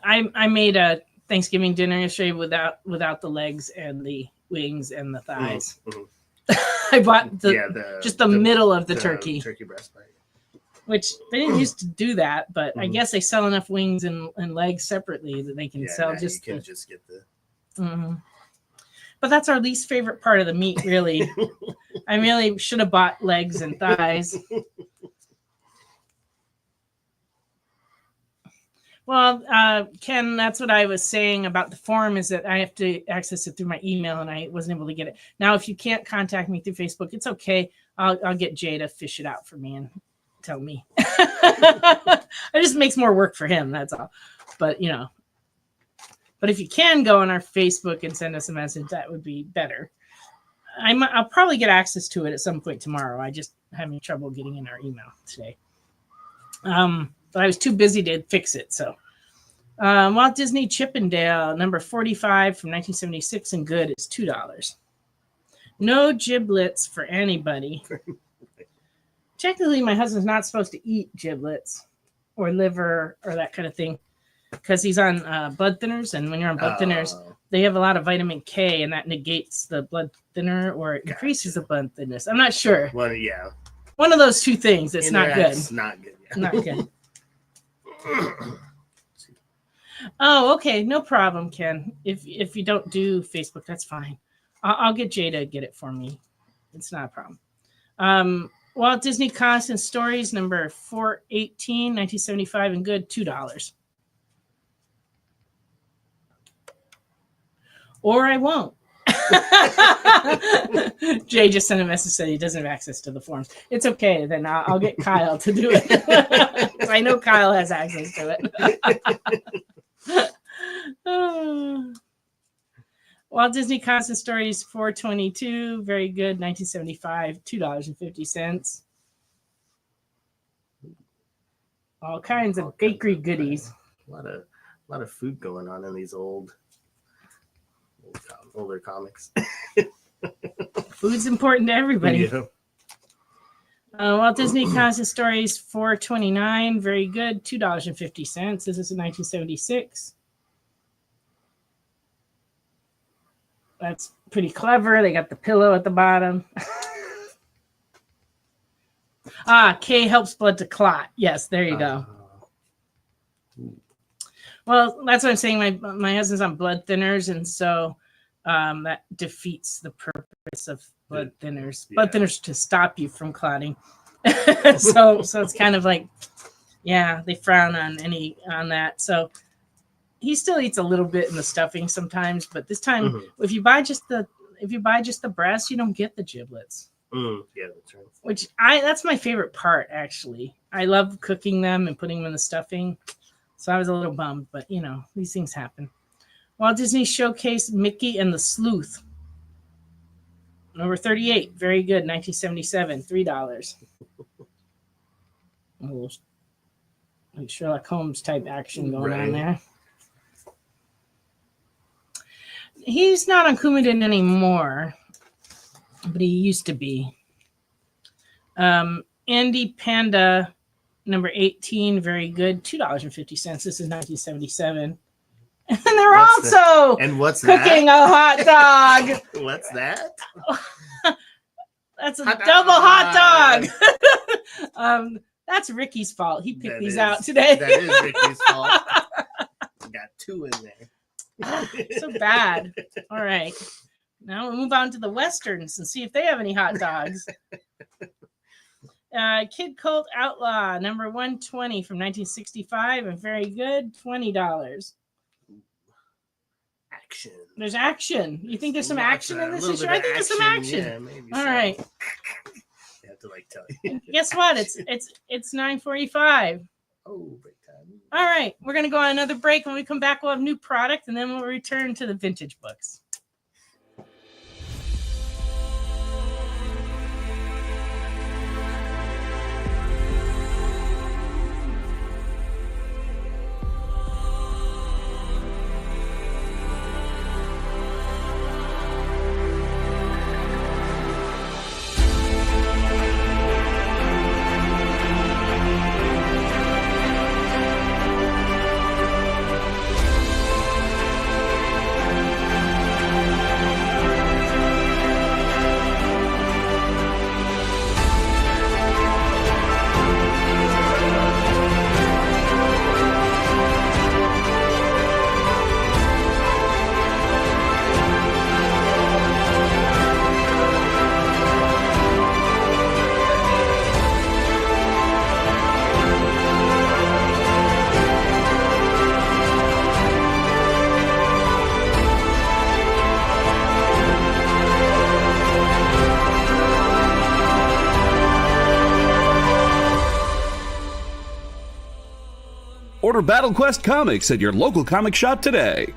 I made a Thanksgiving dinner yesterday without the legs and the wings and the thighs. Mm-hmm. I bought the middle of the turkey breast part. Which they didn't used to do that, but I guess they sell enough wings and legs separately that they can sell just. You can just get the. Mm-hmm. But that's our least favorite part of the meat, really. I really should have bought legs and thighs. Well, Ken, that's what I was saying about the form is that I have to access it through my email, and I wasn't able to get it. Now, if you can't contact me through Facebook, it's okay. I'll get Jay to fish it out for me and tell me. It just makes more work for him, that's all. But, you know. But if you can go on our Facebook and send us a message, that would be better. I'll probably get access to it at some point tomorrow. I just having trouble getting in our email today. But I was too busy to fix it. So Walt Disney Chippendale, number 45 from 1976 and good is $2. No giblets for anybody. Technically, my husband's not supposed to eat giblets or liver or that kind of thing because he's on blood thinners. And when you're on blood thinners, they have a lot of vitamin K, and that negates the blood thinner or it increases the blood thinness. I'm not sure. Well, yeah. One of those two things. It's not good. It's not good. Yeah. Not good. Oh, okay. No problem, Ken. If you don't do Facebook, that's fine. I'll get Jay to get it for me. It's not a problem. Walt Disney Constant Stories, number 418, 1975, and good, $2. Or I won't. Jay just sent a message saying he doesn't have access to the forms. It's okay. Then I'll get Kyle to do it. I know Kyle has access to it. Walt Disney Constant Stories 422. Very good. 1975. $2.50. All kinds of bakery goodies. A lot of food going on in these older comics. Food's important to everybody. Yeah. Walt Disney Constant Stories 429, very good, $2.50. This is in 1976. That's pretty clever. They got the pillow at the bottom. K helps blood to clot. Yes, there you go. Well, that's what I'm saying. My husband's on blood thinners, and so that defeats the purpose of blood thinners. Yeah. Blood thinners to stop you from clotting. so it's kind of like, yeah, they frown on that. So he still eats a little bit in the stuffing sometimes, but this time, if you buy just the breast, you don't get the giblets. Yeah, that's right. That's my favorite part, actually. I love cooking them and putting them in the stuffing. So I was a little bummed, but you know, these things happen. Walt Disney Showcase Mickey and the Sleuth. Number 38, very good, 1977, $3. A little like Sherlock Holmes type action going on there. He's not on Coumadin anymore, but he used to be. Andy Panda, number 18, very good, $2.50. This is 1977. And they're what's cooking a hot dog. What's that? That's a double hot dog. That's Ricky's fault. He picked these out today. That is Ricky's fault. Got two in there. So bad. All right. Now we'll move on to the Westerns and see if they have any hot dogs. Kid Colt Outlaw, number 120 from 1965, and very good, $20. Action. There's action. You think there's some action in this issue? I think there's some action. Yeah, maybe. All right. I have to tell you. Guess what? It's 9:45. Oh, break time. All right, we're gonna go on another break. When we come back, we'll have new product, and then we'll return to the vintage books. Order Battle Quest comics at your local comic shop today.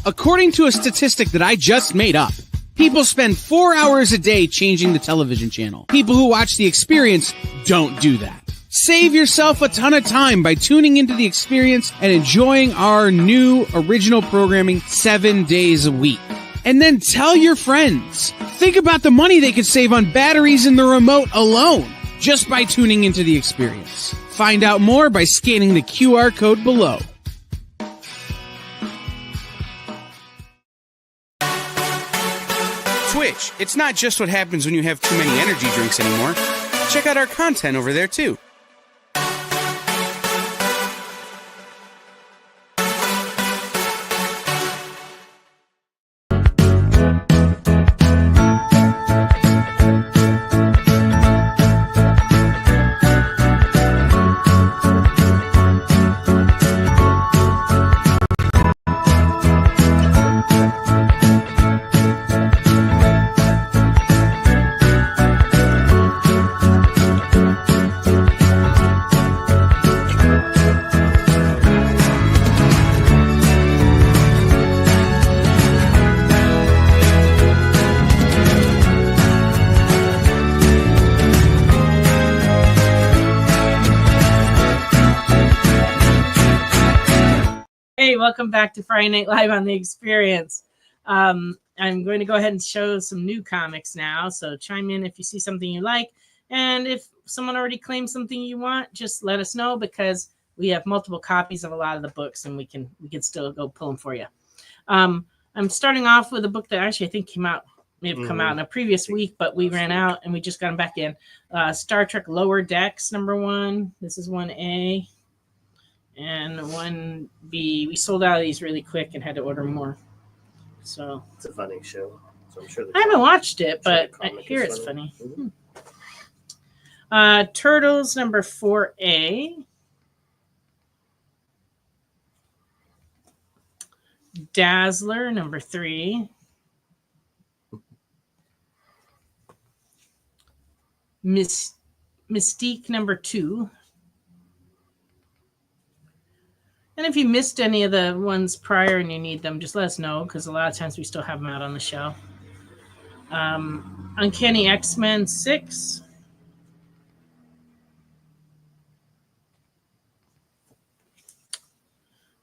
According to a statistic that I just made up, people spend 4 hours a day changing the television channel. People who watch The Experience don't do that. Save yourself a ton of time by tuning into The Experience and enjoying our new original programming 7 days a week. And then tell your friends. Think about the money they could save on batteries in the remote alone just by tuning into The Experience. Find out more by scanning the QR code below. Twitch, it's not just what happens when you have too many energy drinks anymore. Check out our content over there too. Welcome back to Friday Night Live on The Experience. I'm going to go ahead and show some new comics now, so chime in if you see something you like, and if someone already claims something you want, just let us know, because we have multiple copies of a lot of the books, and we can still go pull them for you. I'm starting off with a book that actually I think may have come out in a previous week, but we ran out and we just got them back in. Star Trek Lower Decks #1. This is 1A. And 1B, we sold out of these really quick and had to order more. So it's a funny show. So I'm sure I haven't watched it, but I hear it's funny. Turtles #4A. Dazzler #3. Mystique #2. And if you missed any of the ones prior and you need them, just let us know, because a lot of times we still have them out on the show. Uncanny X-Men 6.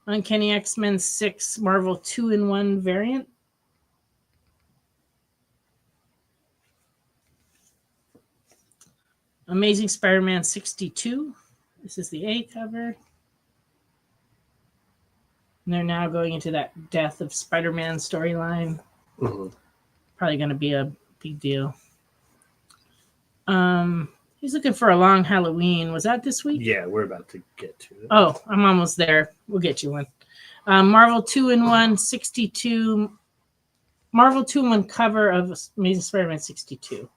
Uncanny X-Men 6 Marvel 2-in-1 variant. Amazing Spider-Man 62. This is the A cover. And they're now going into that Death of Spider-Man storyline. Probably going to be a big deal. He's looking for a Long Halloween. Was that this week? Yeah, we're about to get to it. Oh, I'm almost there. We'll get you one. Marvel 2-in-1 62. Marvel 2-in-1 cover of Amazing Spider-Man 62.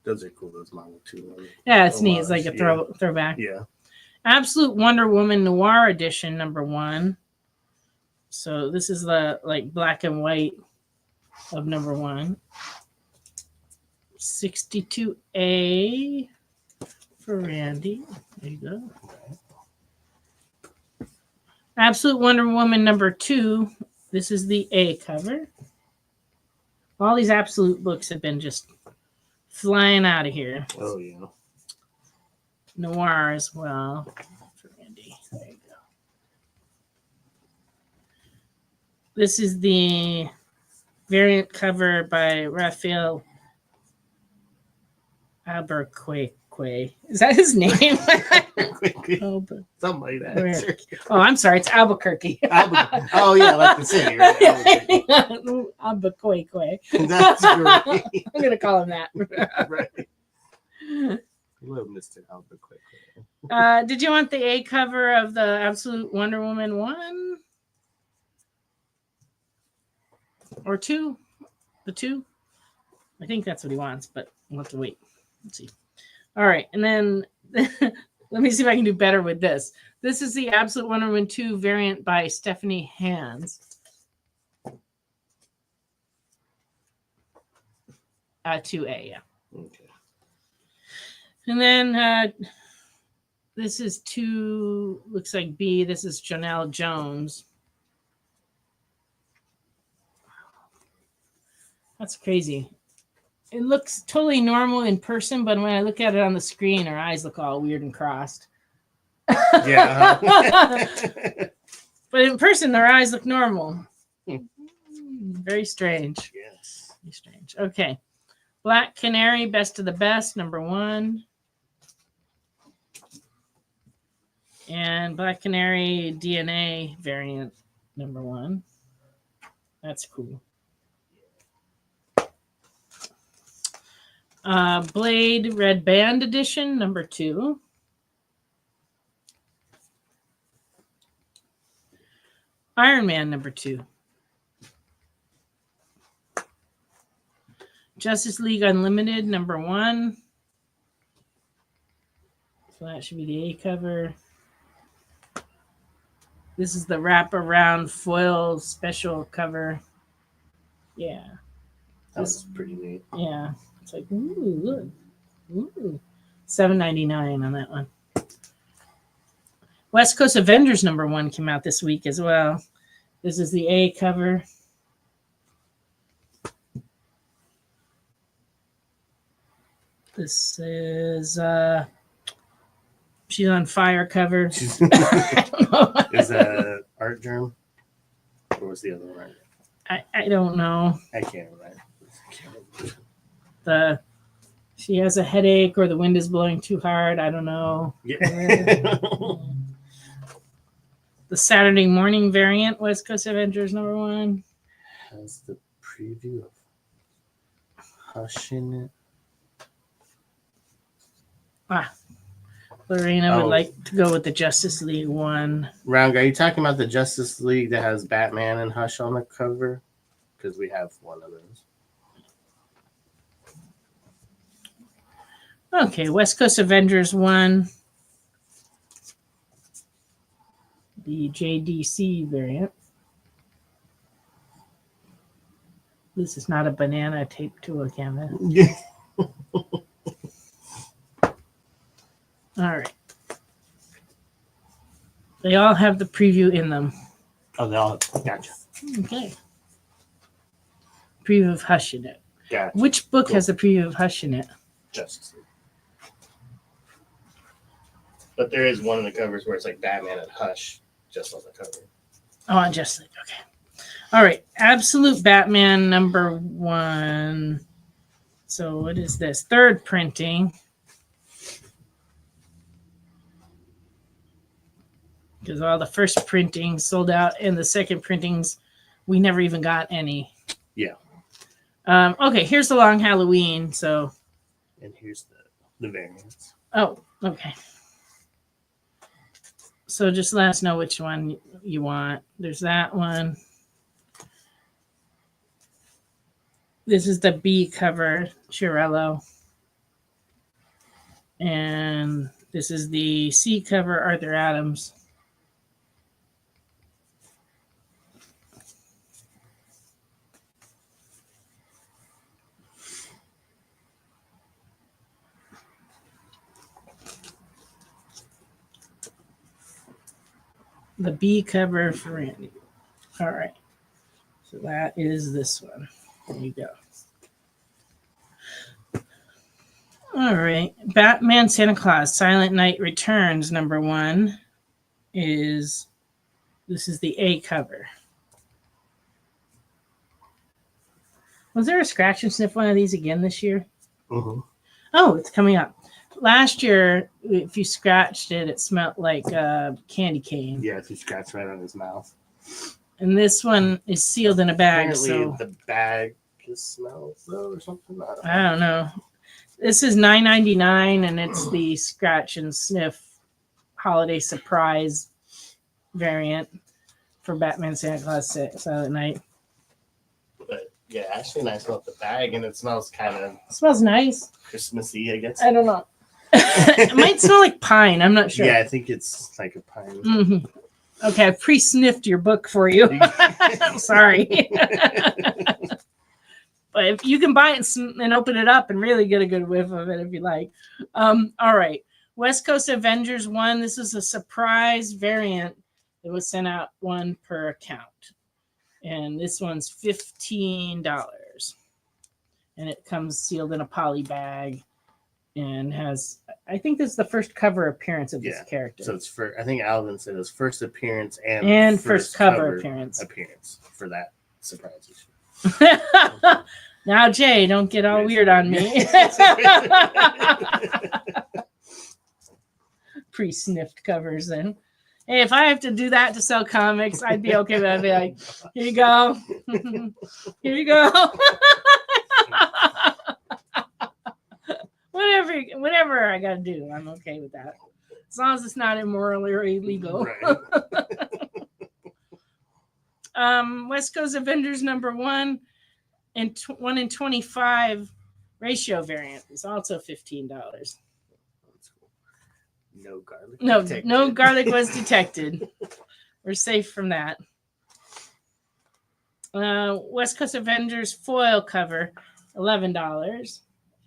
Those are cool, those Marvel 2-in-1. Yeah, it's neat. It's like a throwback. Yeah. Absolute Wonder Woman Noir Edition #1. So this is the black and white of #1. 62A for Randy. There you go. Absolute Wonder Woman #2. This is the A cover. All these Absolute books have been just flying out of here. Oh, yeah. Noir as well for Randy. There you go. This is the variant cover by Raphael Albuquerque. Is that his name? Something like that. Oh, I'm sorry. It's Albuquerque. Oh, yeah, like the city, right? Albuquerque. That's great. I'm going to call him that. Right. Hello, Mr. Albuquerque. Did you want the A cover of the Absolute Wonder Woman 1? Or 2? The 2? I think that's what he wants, but we'll have to wait. Let's see. All right, and then let me see if I can do better with this. This is the Absolute Wonder Woman 2 variant by Stephanie Hans. 2A, yeah. And then this is looks like B. This is Janelle Jones. That's crazy. It looks totally normal in person, but when I look at it on the screen, her eyes look all weird and crossed. Yeah. But in person, her eyes look normal. Very strange. Yes. Very strange. Okay. Black Canary, Best of the Best, number 1. And Black Canary DNA variant, number 1. That's cool. Blade Red Band Edition, number 2. Iron Man, number 2. Justice League Unlimited, number 1. So that should be the A cover. This is the wraparound foil special cover. Yeah. That's pretty neat. Yeah. It's like, ooh, look. Ooh. $7.99 on that one. West Coast Avengers number 1 came out this week as well. This is the A cover. This is She's on Fire cover. I don't know. Is that Art Germ? Or was the other one? I don't know. I can't remember. She has a headache or the wind is blowing too hard. I don't know. Yeah. The Saturday morning variant, West Coast Avengers number 1. Has the preview of Hush in it. Lorena would like to go with the Justice League one. Round, are you talking about the Justice League that has Batman and Hush on the cover? Because we have one of those. Okay, West Coast Avengers 1. The JDC variant. This is not a banana taped to a canvas. All right. They all have the preview in them. Oh, they all gotcha. Okay. Preview of Hush in it. Gotcha. Which book has the preview of Hush in it? Justice League. But there is one of the covers where it's like Batman and Hush just on the cover. Oh, on Justice League. Okay. All right. Absolute Batman number 1. So what is this? 3rd printing. Because all the first printings sold out, and the second printings, we never even got any. Yeah. Okay, here's the Long Halloween. So. And here's the variants. Oh, okay. So just let us know which one you want. There's that one. This is the B cover, Chiarello. And this is the C cover, Arthur Adams. The B cover for Randy. All right. So that is this one. There you go. All right. Batman Santa Claus Silent Night Returns number 1 is this is the A cover. Was there a scratch and sniff one of these again this year? Mm-hmm. Oh, it's coming up. Last year, if you scratched it, it smelled like candy cane. Yeah, if you scratch right on his mouth. And this one is sealed in a bag. Apparently so the bag smells though or something. I don't know. This is $9.99, and it's the scratch and sniff holiday surprise variant for Batman Santa Claus Silent Night. But yeah, actually, I smell the bag, and it smells kind of. It smells nice. Christmassy, I guess. I don't know. It might smell like pine. I'm not sure. Yeah, I think it's like a pine. Mm-hmm. Okay, I pre-sniffed your book for you. I'm sorry. But if you can buy it and open it up and really get a good whiff of it if you like. All right. West Coast Avengers 1. This is a surprise variant. It was sent out one per account. And this one's $15. And it comes sealed in a poly bag and has, I think this is the first cover appearance of this character. So it's for, I think Alvin said his first appearance and first cover appearance for that surprise issue. Now, Jay, don't get all weird on me. Pre-sniffed covers then. Hey, if I have to do that to sell comics, I'd be okay with it. I'd be like, here you go. Here you go. Whatever I got to do, I'm okay with that. As long as it's not immoral or illegal. Right. West Coast Avengers #1 and 1 in 25 ratio variant is also $15. That's cool. No garlic. No garlic was detected. We're safe from that. West Coast Avengers foil cover, $11.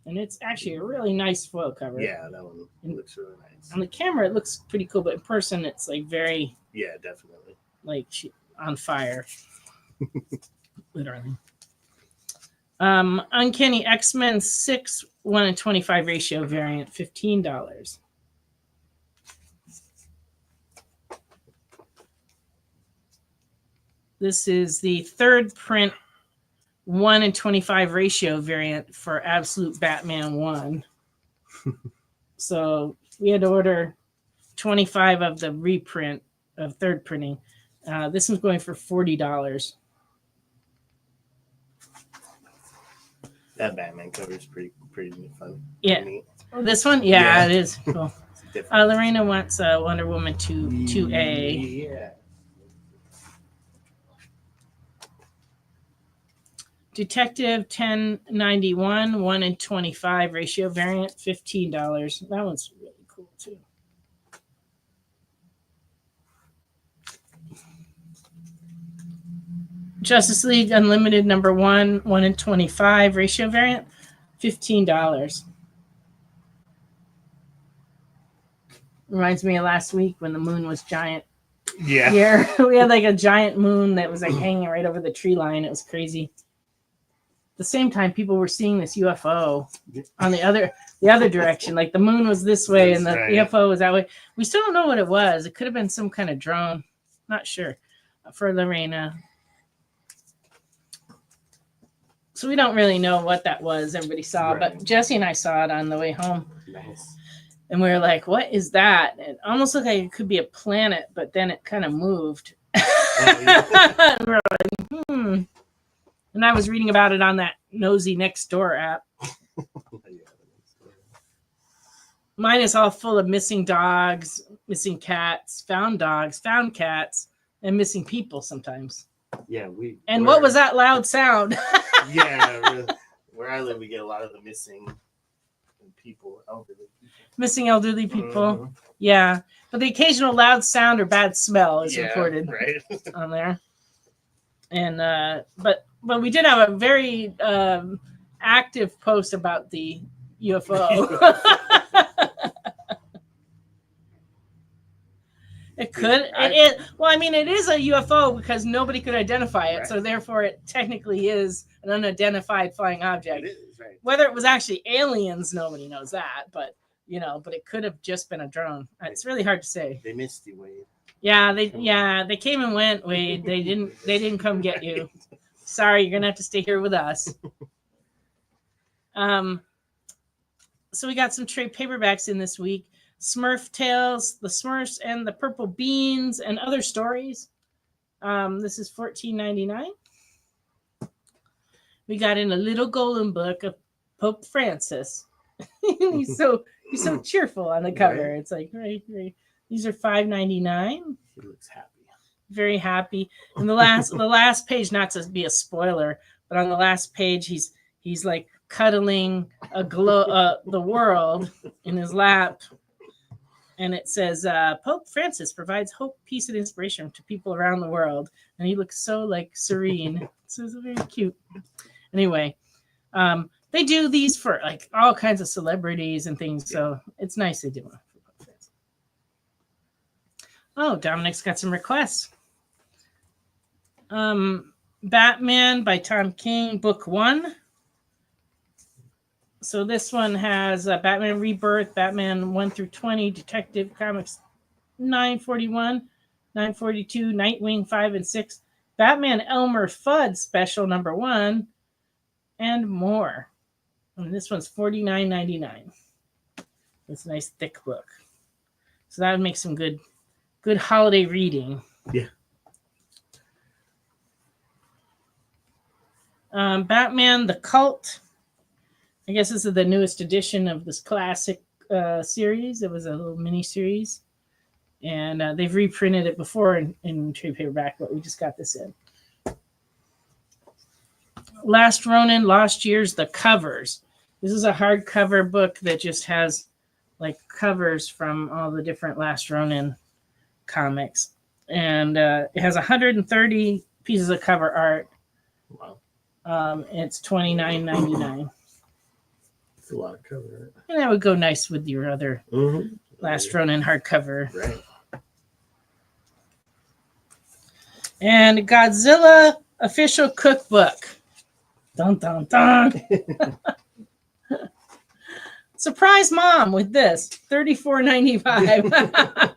And it's actually a really nice foil cover. Yeah, that one looks really nice. On the camera, it looks pretty cool, but in person, it's like very... Yeah, definitely. Like on fire. Literally. Uncanny X-Men 6, 1 in 25 ratio variant, $15. This is the third print 1 in 25 ratio variant for Absolute Batman 1. So we had to order 25 of the reprint of third printing. This one's going for $40. That Batman cover is pretty fun. Yeah. Neat. This one? Yeah, it is. Cool. Lorena wants Wonder Woman 2A. Yeah. Detective 1091, 1 in 25 ratio variant, $15. That one's really cool too. Justice League Unlimited #1, 1 in 25 ratio variant, $15. Reminds me of last week when the moon was giant. Yeah. Here we had like a giant moon that was like hanging right over the tree line. It was crazy. At the same time, people were seeing this UFO on the other direction. Like the moon was this way and the UFO was that way. We still don't know what it was. It could have been some kind of drone. Not sure. For Lorena. So we don't really know what that was. Everybody saw, but Jesse and I saw it on the way home. Nice. And we were like, what is that? It almost looked like it could be a planet, but then it kind of moved. And we're like, And I was reading about it on that Nosy Next Door app. Mine is all full of missing dogs, missing cats, found dogs, found cats, and missing people sometimes. Yeah, what was that loud sound? Yeah, where I live, we get a lot of the missing people, elderly people. Missing elderly people. Yeah, but the occasional loud sound or bad smell is reported on there. And but we did have a very active post about the UFO. It could. Well, I mean, it is a UFO because nobody could identify it, so therefore it technically is an unidentified flying object. It is, right. Whether it was actually aliens, nobody knows that, but it could have just been a drone. It's really hard to say. They missed you, Wade. Yeah, they came and went, Wade. They didn't come get you. Sorry, you're gonna have to stay here with us. So we got some trade paperbacks in this week. Smurf Tales, The Smurfs and the Purple Beans, and Other Stories. This is $14.99. We got in a little golden book of Pope Francis. he's so cheerful on the cover. Right. It's like right. These are $5.99. He looks happy. Very happy. And the last page, not to be a spoiler, but on the last page, he's like cuddling the world in his lap. And it says, Pope Francis provides hope, peace, and inspiration to people around the world. And he looks so like serene. So it's very cute. Anyway, They do these for like all kinds of celebrities and things, so it's nice they do them. Oh, Dominic's got some requests. Batman by Tom King, book 1. So this one has Batman Rebirth, Batman 1 through 20, Detective Comics 941, 942, Nightwing 5 and 6, Batman Elmer Fudd Special number 1, and more. And this one's $49.99. It's a nice thick book. So that would make some good holiday reading. Yeah. Batman the Cult. I guess this is the newest edition of this classic series. It was a little mini series. And they've reprinted it before in trade paperback, but we just got this in. Last Ronin, Lost Years, the covers. This is a hardcover book that just has like covers from all the different Last Ronin comics. And it has 130 pieces of cover art. Wow. It's $29.99. It's a lot of cover. And that would go nice with your other Last Ronin hardcover. Right. And Godzilla official cookbook. Dun, dun, dun. Surprise mom with this. $34.95.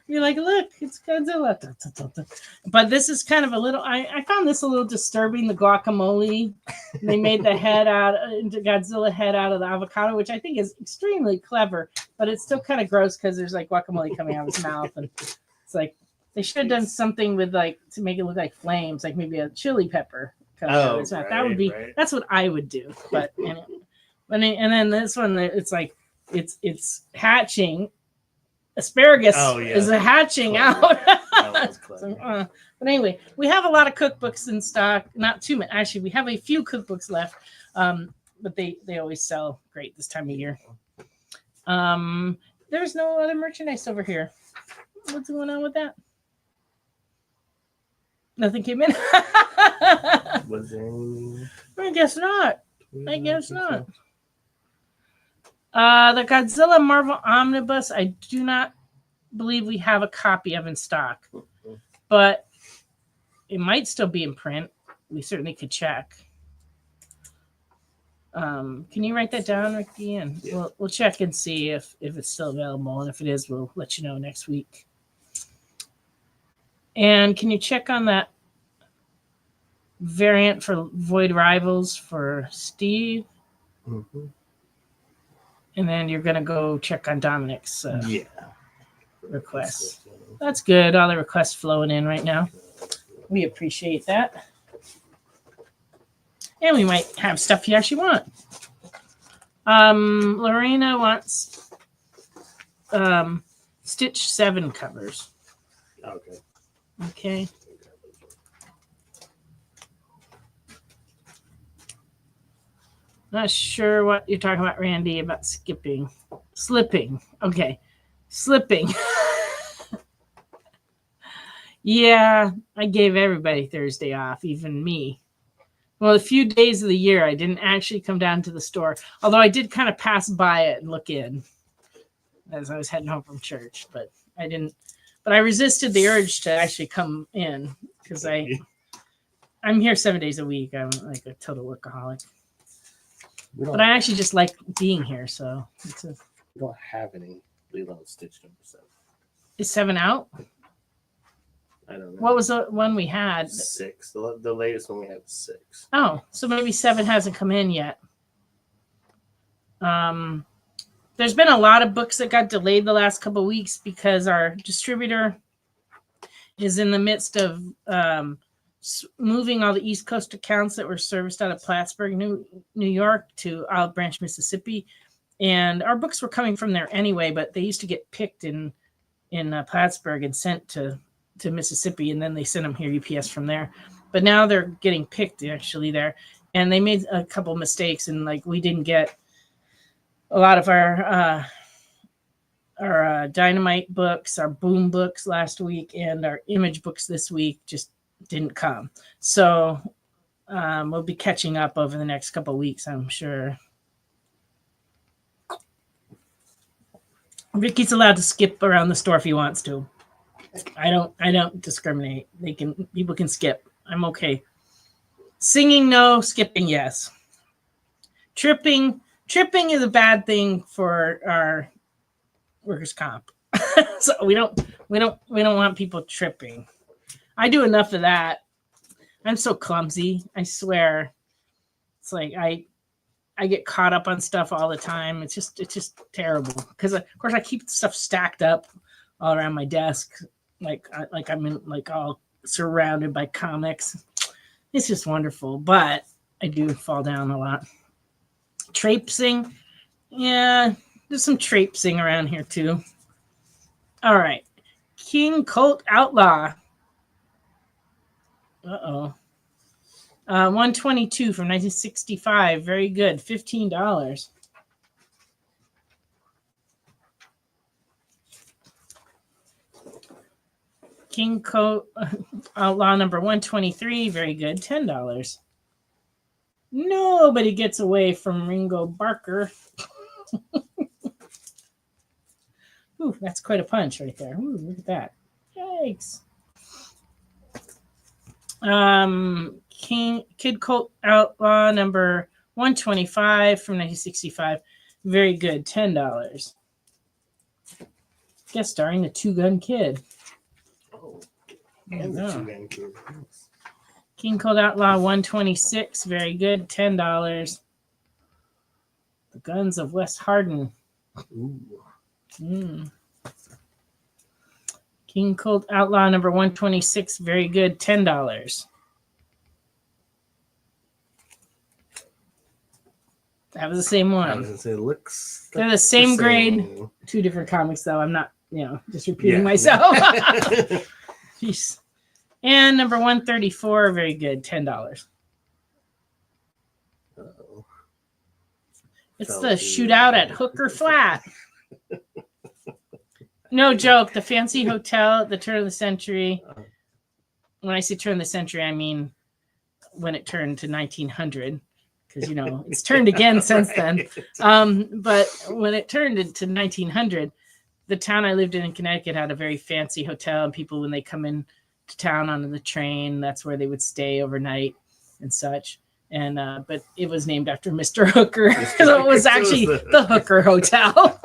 You're like, look, it's Godzilla. Dun, dun, dun, dun. But this is kind of a little, I found this a little disturbing, the guacamole. They made the head Godzilla head out of the avocado, which I think is extremely clever, but it's still kind of gross because there's like guacamole coming out of his mouth. And it's like, they should have done something with like, to make it look like flames, like maybe a chili pepper. Oh, right, that would be, that's what I would do. But, and then this one, it's like, it's hatching. Asparagus is hatching out. But anyway, we have a lot of cookbooks in stock. Not too many. Actually, we have a few cookbooks left, but they always sell great this time of year. There's no other merchandise over here. What's going on with that? Nothing came in. Was there any? I guess not. The Godzilla Marvel Omnibus, I do not believe we have a copy of in stock, but it might still be in print. We certainly could check. Can you write that down, Ricky? And we'll check and see if it's still available, and if it is, we'll let you know next week. And can you check on that variant for Void Rivals for Steve? Mm-hmm. And then you're going to go check on Dominic's requests. That's good. All the requests flowing in right now. We appreciate that. And we might have stuff you actually want. Lorena wants Stitch 7 covers. Okay. Not sure what you're talking about, Randy, about slipping. Okay. Slipping. Yeah, I gave everybody Thursday off, even me. Well, a few days of the year, I didn't actually come down to the store, although I did kind of pass by it and look in as I was heading home from church, but I didn't. But I resisted the urge to actually come in because I'm here 7 days a week. I'm like a total workaholic. But I actually just like being here, so we don't have any Lilo and Stitch number 7. Is 7 out? I don't know. What was the one we had? 6. The latest one we had was 6. Oh, so maybe 7 hasn't come in yet. There's been a lot of books that got delayed the last couple of weeks because our distributor is in the midst of moving all the East Coast accounts that were serviced out of Plattsburgh, New York to Olive Branch, Mississippi. And our books were coming from there anyway, but they used to get picked in Plattsburgh and sent to Mississippi, and then they sent them here UPS from there. But now they're getting picked actually there. And they made a couple mistakes, and like we didn't get a lot of our Dynamite books, our Boom books last week, and our Image books this week just didn't come. So We'll be catching up over the next couple of weeks, I'm sure. Ricky's allowed to skip around the store if he wants to. I don't discriminate. People can skip. I'm okay. Singing, no. Skipping, yes. Tripping is a bad thing for our workers' comp. So we don't want people tripping. I do enough of that. I'm so clumsy. I swear. It's like I get caught up on stuff all the time. It's just terrible because of course I keep stuff stacked up all around my desk, like I'm in like all surrounded by comics. It's just wonderful, but I do fall down a lot. Traipsing, yeah, there's some traipsing around here too. All right, King Colt Outlaw. 122 from 1965. Very good. $15. King Coat Outlaw number 123. Very good. $10. Nobody gets away from Ringo Barker. Ooh, that's quite a punch right there. Ooh, look at that. Yikes. Kid Colt Outlaw number 125 from 1965. Very good. $10. Guest starring the Two Gun Kid. Oh, and the Two Gun Kid. King Colt Outlaw 126. Very good. $10. The Guns of West Hardin. Ooh. King Colt Outlaw number 126. Very good. $10. That was the same one. I was gonna say, looks. They're the same grade. Two different comics, though. I'm not, just repeating myself. Jeez. And number 134. Very good. $10. Uh-oh. It's the shootout at Hooker Flat. No joke. The fancy hotel at the turn of the century. When I say turn of the century, I mean when it turned to 1900. Because, it's turned again since then. But when it turned into 1900, the town I lived in Connecticut had a very fancy hotel. And people, when they come in to town on the train, that's where they would stay overnight and such. And but it was named after Mr. Hooker. So it was actually the Hooker Hotel.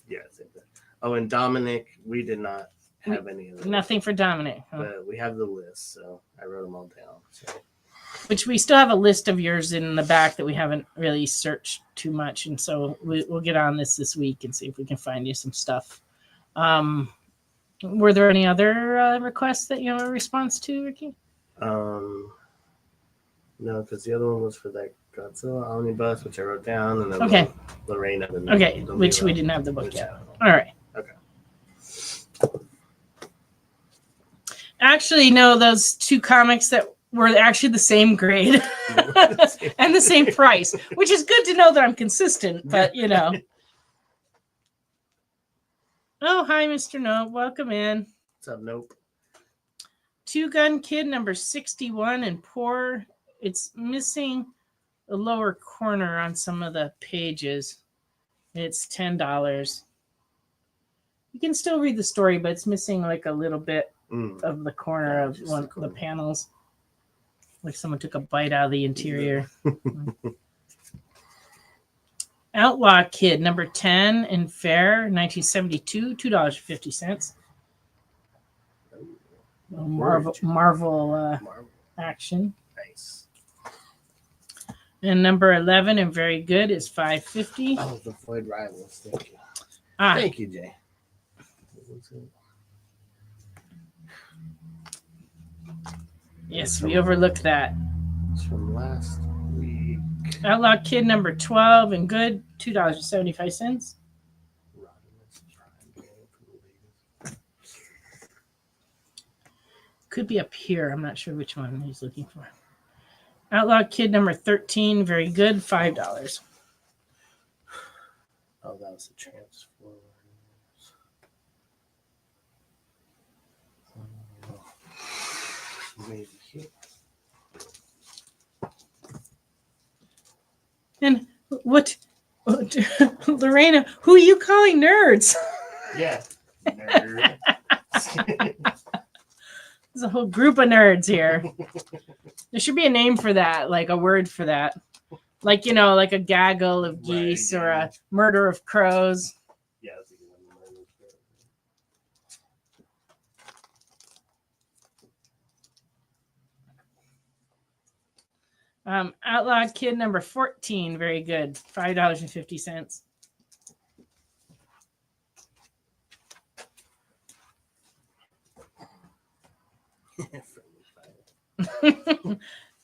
Yeah, I think that. Oh, and Dominic, we did not have any of those. Nothing for Dominic. Huh? But we have the list, so I wrote them all down. So. Which we still have a list of yours in the back that we haven't really searched too much, and so we'll get on this week and see if we can find you some stuff. Were there any other requests that you have a response to, Ricky? No, because the other one was for that Godzilla omnibus, which I wrote down, and then okay, Lorraine. Okay, which we didn't have the book yet. All right. Okay. Actually, no, those two comics that were actually the same grade and the same price, which is good to know that I'm consistent, but Oh, hi, Mr. Nope. Welcome in. What's up, Nope? Two Gun Kid number 61 and poor. It's missing the lower corner on some of the pages. It's $10. You can still read the story, but it's missing like a little bit of the corner of one of the panels. Like someone took a bite out of the interior. Outlaw Kid, number 10 in Fair, 1972, $2.50. Marvel action. Nice. And number 11 and Very Good is $5.50. Oh, the Void Rivals. Thank you. Thank you, Jay. Yes, we overlooked that. It's from last week. Outlaw Kid number 12 and Good, $2.75. Could be up here. I'm not sure which one he's looking for. Outlaw Kid number 13, Very Good, $5. Oh, that was the Transformers. maybe here. And what Lorena, who are you calling nerds? Yeah. Nerd. There's a whole group of nerds here. There should be a name for that, like a word for that. Like, you know, like a gaggle of geese or a murder of crows. Yeah, that's a good one. Outlawed Kid number 14, very good. $5.50.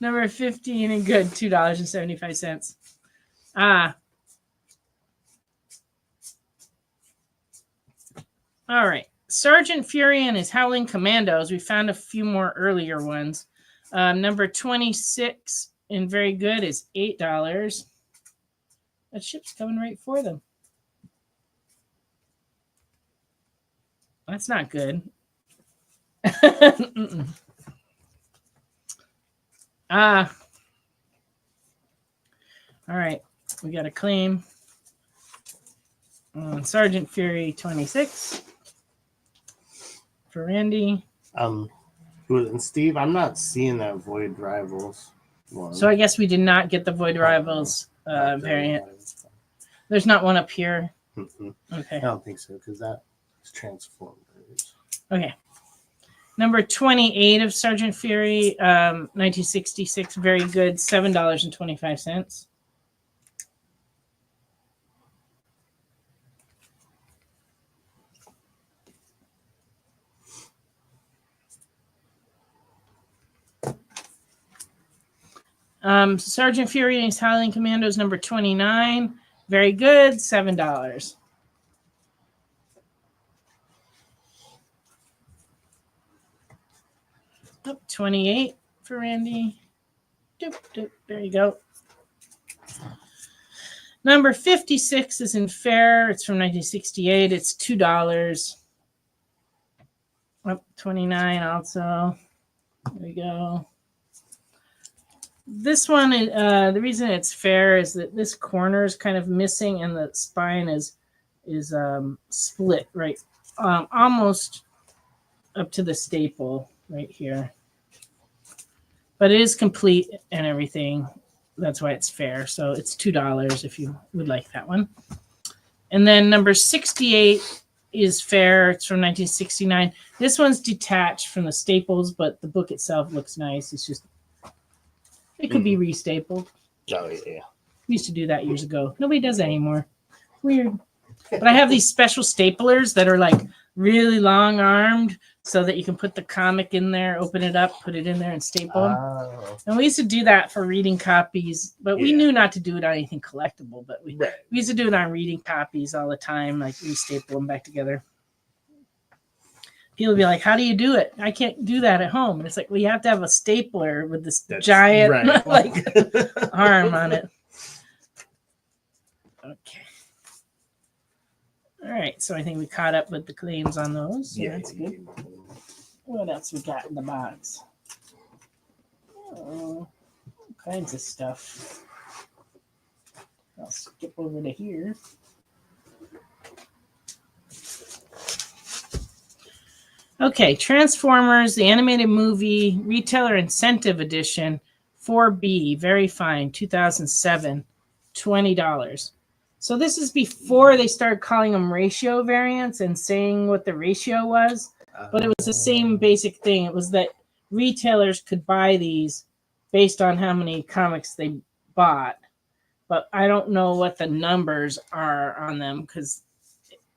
Number 15 and good, $2.75. All right. Sergeant Fury and his Howling Commandos. We found a few more earlier ones. Number 26 and very good is $8. That ship's coming right for them. That's not good. All right. We got a claim. Sergeant Fury 26 for Randy. And Steve, I'm not seeing that Void Rivals one. So I guess we did not get the Void Rivals variant. There's not one up here. Mm-mm. Okay. I don't think so, because that is Transformers. Okay. Number 28 of Sergeant Fury, 1966, very good, $7.25. Sergeant Fury and his Howling Commandos, number 29, very good, $7. Oh, 28 for Randy. Doop, doop, there you go. Number 56 is in fair. It's from 1968. It's $2. Oh, 29 also. There we go. This one, the reason it's fair is that this corner is kind of missing and the spine is split right, almost up to the staple right here. But it is complete and everything. That's why it's fair. So it's $2 if you would like that one. And then number 68 is fair. It's from 1969. This one's detached from the staples, but the book itself looks nice. It's just, it could be restapled. Oh, yeah. We used to do that years ago. Nobody does that anymore. Weird. But I have these special staplers that are like really long armed so that you can put the comic in there, open it up, put it in there and staple them. Oh. And we used to do that for reading copies, but we knew not to do it on anything collectible. But we used to do it on reading copies all the time, like we staple them back together. People would be like, how do you do it? I can't do that at home. And it's like, well, you have to have a stapler with this giant like arm on it. Okay. All right. So I think we caught up with the claims on those. So that's good. What else we got in the box? Oh, all kinds of stuff. I'll skip over to here. Okay, Transformers, the animated movie, retailer incentive edition, 4B, very fine, 2007, $20. So this is before they started calling them ratio variants and saying what the ratio was, but it was the same basic thing. It was that retailers could buy these based on how many comics they bought, but I don't know what the numbers are on them because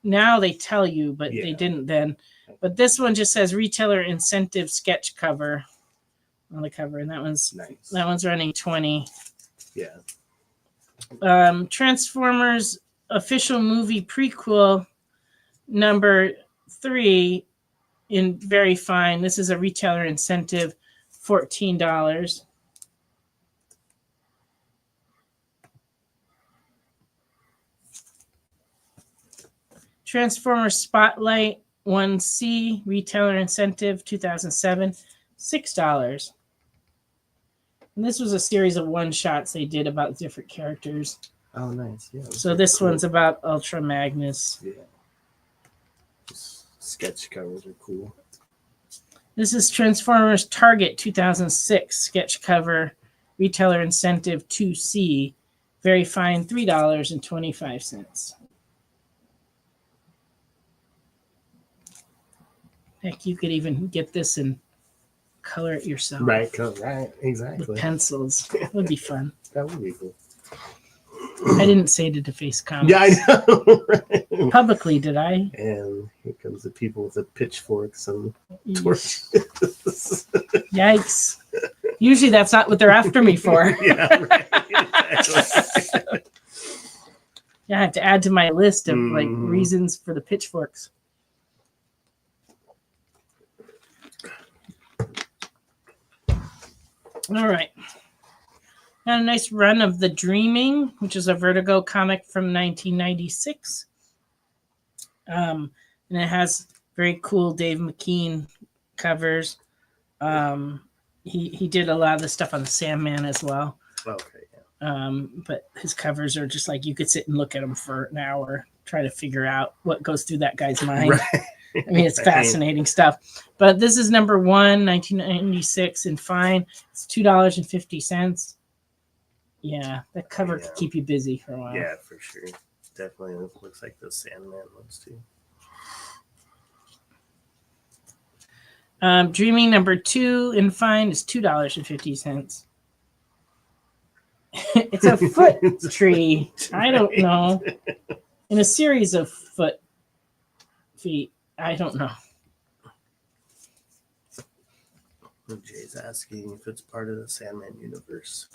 now they tell you, but they didn't then. But this one just says retailer incentive sketch cover on the cover, and that one's running 20. Yeah. Transformers official movie prequel number 3 in very fine. This is a retailer incentive, $14. Transformers Spotlight 1C, retailer incentive, 2007, $6. And this was a series of one-shots they did about different characters. Oh, nice. Yeah. So this one's about Ultra Magnus. Yeah. Sketch covers are cool. This is Transformers Target 2006 sketch cover, retailer incentive 2C, very fine, $3.25. Heck, you could even get this and color it yourself. Right, exactly. With pencils. That would be fun. That would be cool. I didn't say it to Deface Comics. Yeah, I know. Right? Publicly, did I? And here comes the people with the pitchforks and torches. Yikes. Usually that's not what they're after me for. Yeah, right. Exactly. Yeah, I have to add to my list of like reasons for the pitchforks. All right. Got a nice run of The Dreaming, which is a Vertigo comic from 1996. And it has very cool Dave McKean covers. He did a lot of the stuff on the Sandman as well. Okay, yeah. But his covers are just like you could sit and look at them for an hour, try to figure out what goes through that guy's mind. Right. I mean, it's fascinating stuff. But this is number 1, 1996, and fine. It's $2.50. Yeah, that cover could keep you busy for a while. Yeah, for sure. Definitely looks like those Sandman ones too. Dreaming number 2 in fine is $2.50. It's a foot tree. I don't know. In a series of feet. I don't know. Jay's asking if it's part of the Sandman universe.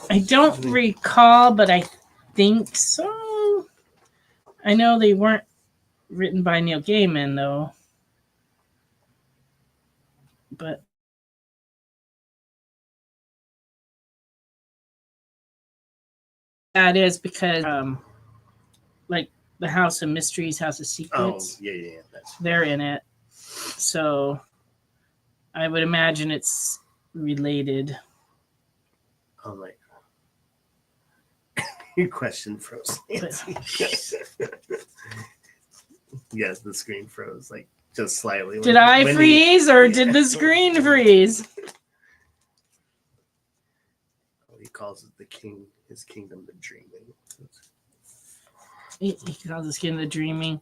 I don't recall, but I think so. I know they weren't written by Neil Gaiman, though. But that is because, like, the House of Mysteries, House of Secrets. Oh, yeah. They're in it. So I would imagine it's related. Oh my God. Your question froze. Yes, the screen froze like just slightly. Did I freeze or did the screen freeze? He calls it his kingdom the dreaming. He calls his kingdom the dreaming.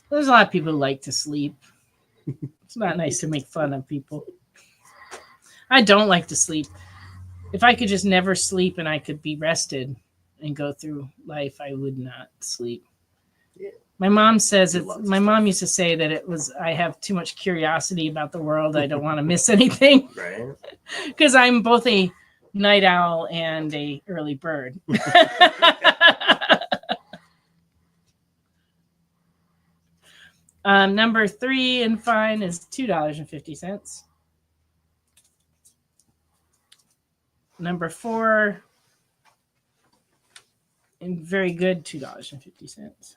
There's a lot of people who like to sleep. It's not nice to make fun of people. I don't like to sleep. If I could just never sleep and I could be rested and go through life, I would not sleep. Yeah. My mom says my mom used to say that it was I have too much curiosity about the world. I don't want to miss anything. Right. Because I'm both a night owl and a early bird. Number 3 in fine is $2.50. Number 4 and very good, $2.50.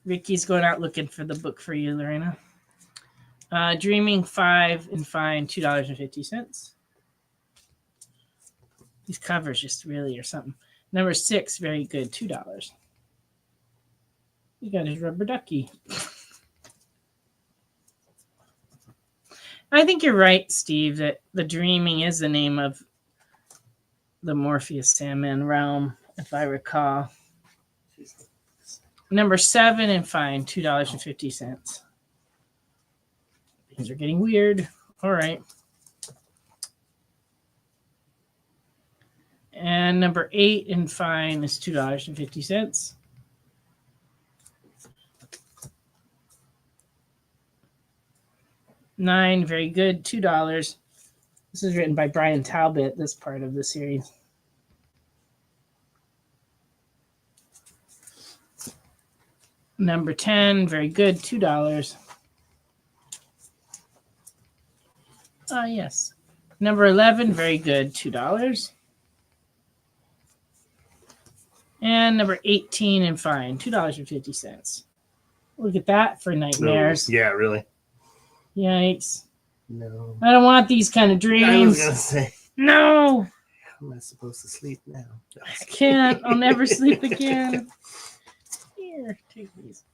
Ricky's going out looking for the book for you, Lorena. Dreaming 5 and fine, $2.50. These covers just really are something. Number 6, very good, $2. You got his rubber ducky. I think you're right, Steve, that The Dreaming is the name of the Morpheus Sandman realm, if I recall. Number 7 and fine, $2.50. Things are getting weird. All right. And number 8 and fine is $2.50. $9, very good, $2. This is written by Brian Talbot, this part of the series. Number 10, very good, $2. Yes. Number 11, very good, $2. And number 18 and fine, $2.50. Look at that for nightmares. Yeah, really. Yikes. No. I don't want these kind of dreams. I was going to say. No. How am I supposed to sleep now? I can't. I'll never sleep again. Here, take these.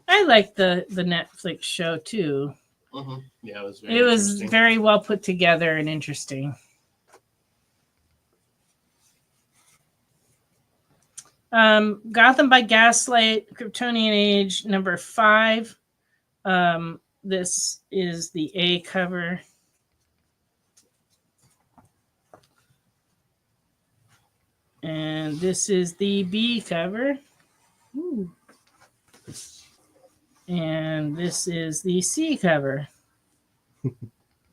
I like the Netflix show too. Mm-hmm. Yeah, it was very well put together and interesting. Gotham by Gaslight, Kryptonian Age, number 5. This is the A cover. And this is the B cover. Ooh. And this is the C cover.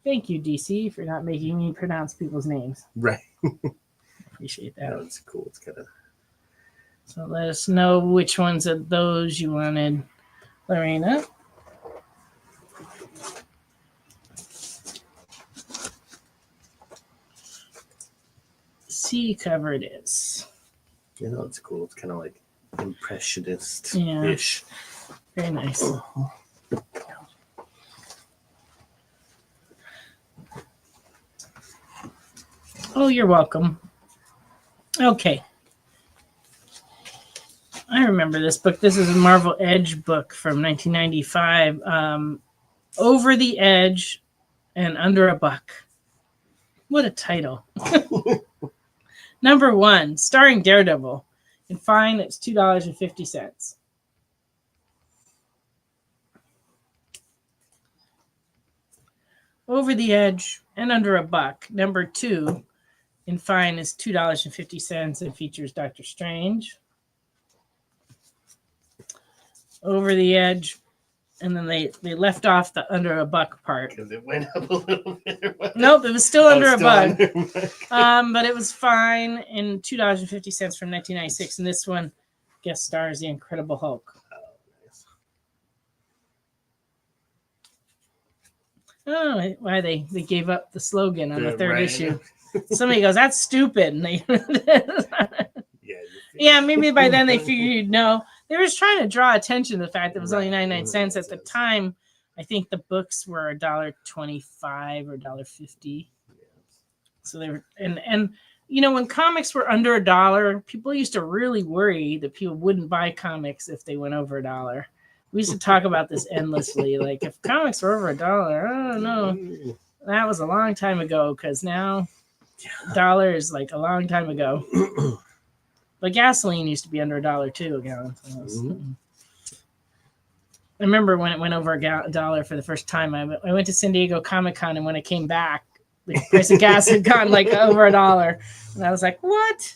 Thank you, DC, for not making me pronounce people's names. Right. Appreciate that. No, it's cool. It's kind of. So let us know which ones of those you wanted, Lorena. C cover it is. You know, it's cool. It's kind of like impressionist-ish. Yeah. Very nice. Oh, you're welcome. Okay. I remember this book. This is a Marvel Edge book from 1995. Over the Edge and Under a Buck. What a title. Number 1, starring Daredevil. And fine, it's $2.50. Over the Edge and Under a Buck. Number 2, in fine, is $2.50 and features Doctor Strange. Over the Edge, and then they left off the Under a Buck part. Because it went up a little bit. Nope, it was still under a buck. But it was fine in $2.50 from 1996. And this one guest stars the Incredible Hulk. Oh, why they gave up the slogan on the third issue. Somebody goes, that's stupid. And they yeah, maybe by then they figured you'd know. They were trying to draw attention to the fact that it was only 99 cents. At the time, I think the books were $1.25 or $1.50. So they were, and you know, when comics were under $1, people used to really worry that people wouldn't buy comics if they went over $1. We used to talk about this endlessly. Like, if comics were over $1, I don't know. That was a long time ago, because now $1 is like a long time ago. But gasoline used to be under $1 too a gallon. So I remember when it went over $1 for the first time. I went to San Diego Comic-Con, and when I came back, the price of gas had gone like over $1. And I was like, what?